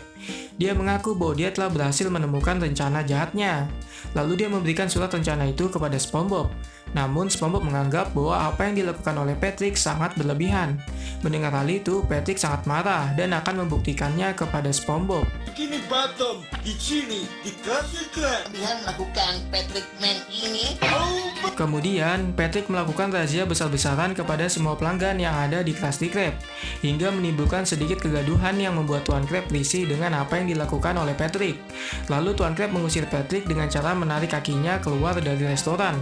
Dia mengaku bahwa dia telah berhasil menemukan rencana jahatnya. Lalu dia memberikan surat rencana itu kepada SpongeBob. Namun SpongeBob menganggap bahwa apa yang dilakukan oleh Patrick sangat berlebihan. Mendengar hal itu, Patrick sangat marah dan akan membuktikannya kepada SpongeBob. Bikini Bottom, di sini, di Krusty Krab. Kalian melakukan Patrick Man ini? Kemudian, Patrick melakukan razia besar-besaran kepada semua pelanggan yang ada di Krusty Krab, hingga menimbulkan sedikit kegaduhan yang membuat Tuan Krab risih dengan apa yang dilakukan oleh Patrick. Lalu Tuan Krab mengusir Patrick dengan cara menarik kakinya keluar dari restoran.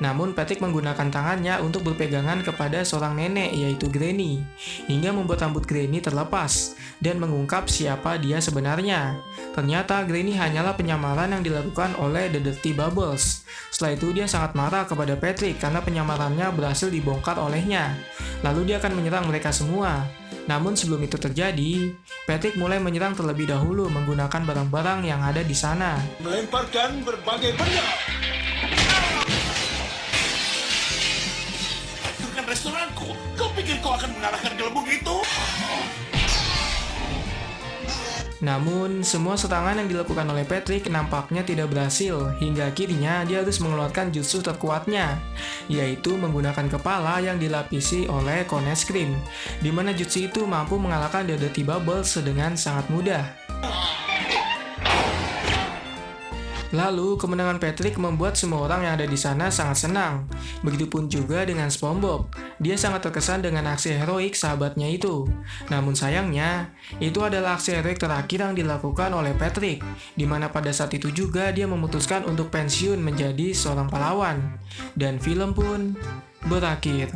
Namun Patrick menggunakan tangannya untuk berpegangan kepada seorang nenek, yaitu Granny, hingga membuat rambut Granny terlepas dan mengungkap siapa dia sebenarnya. Ternyata Granny hanyalah penyamaran yang dilakukan oleh The Dirty Bubbles. Setelah itu dia sangat marah kepada Patrick karena penyamarannya berhasil dibongkar olehnya. Lalu dia akan menyerang mereka semua. Namun sebelum itu terjadi, Patrick mulai menyerang terlebih dahulu menggunakan barang-barang yang ada di sana. Melemparkan berbagai benda. Bukan restoranku. Kau pikir kau akan mengalahkan gelembung itu? Namun, semua serangan yang dilakukan oleh Patrick nampaknya tidak berhasil, hingga akhirnya dia harus mengeluarkan jutsu terkuatnya, yaitu menggunakan kepala yang dilapisi oleh cone es krim, di mana jutsu itu mampu mengalahkan The Dirty Bubbles dengan sangat mudah. Lalu, kemenangan Patrick membuat semua orang yang ada di sana sangat senang. Begitupun juga dengan SpongeBob. Dia sangat terkesan dengan aksi heroik sahabatnya itu. Namun sayangnya, itu adalah aksi heroik terakhir yang dilakukan oleh Patrick, di mana pada saat itu juga dia memutuskan untuk pensiun menjadi seorang pahlawan. Dan film pun berakhir.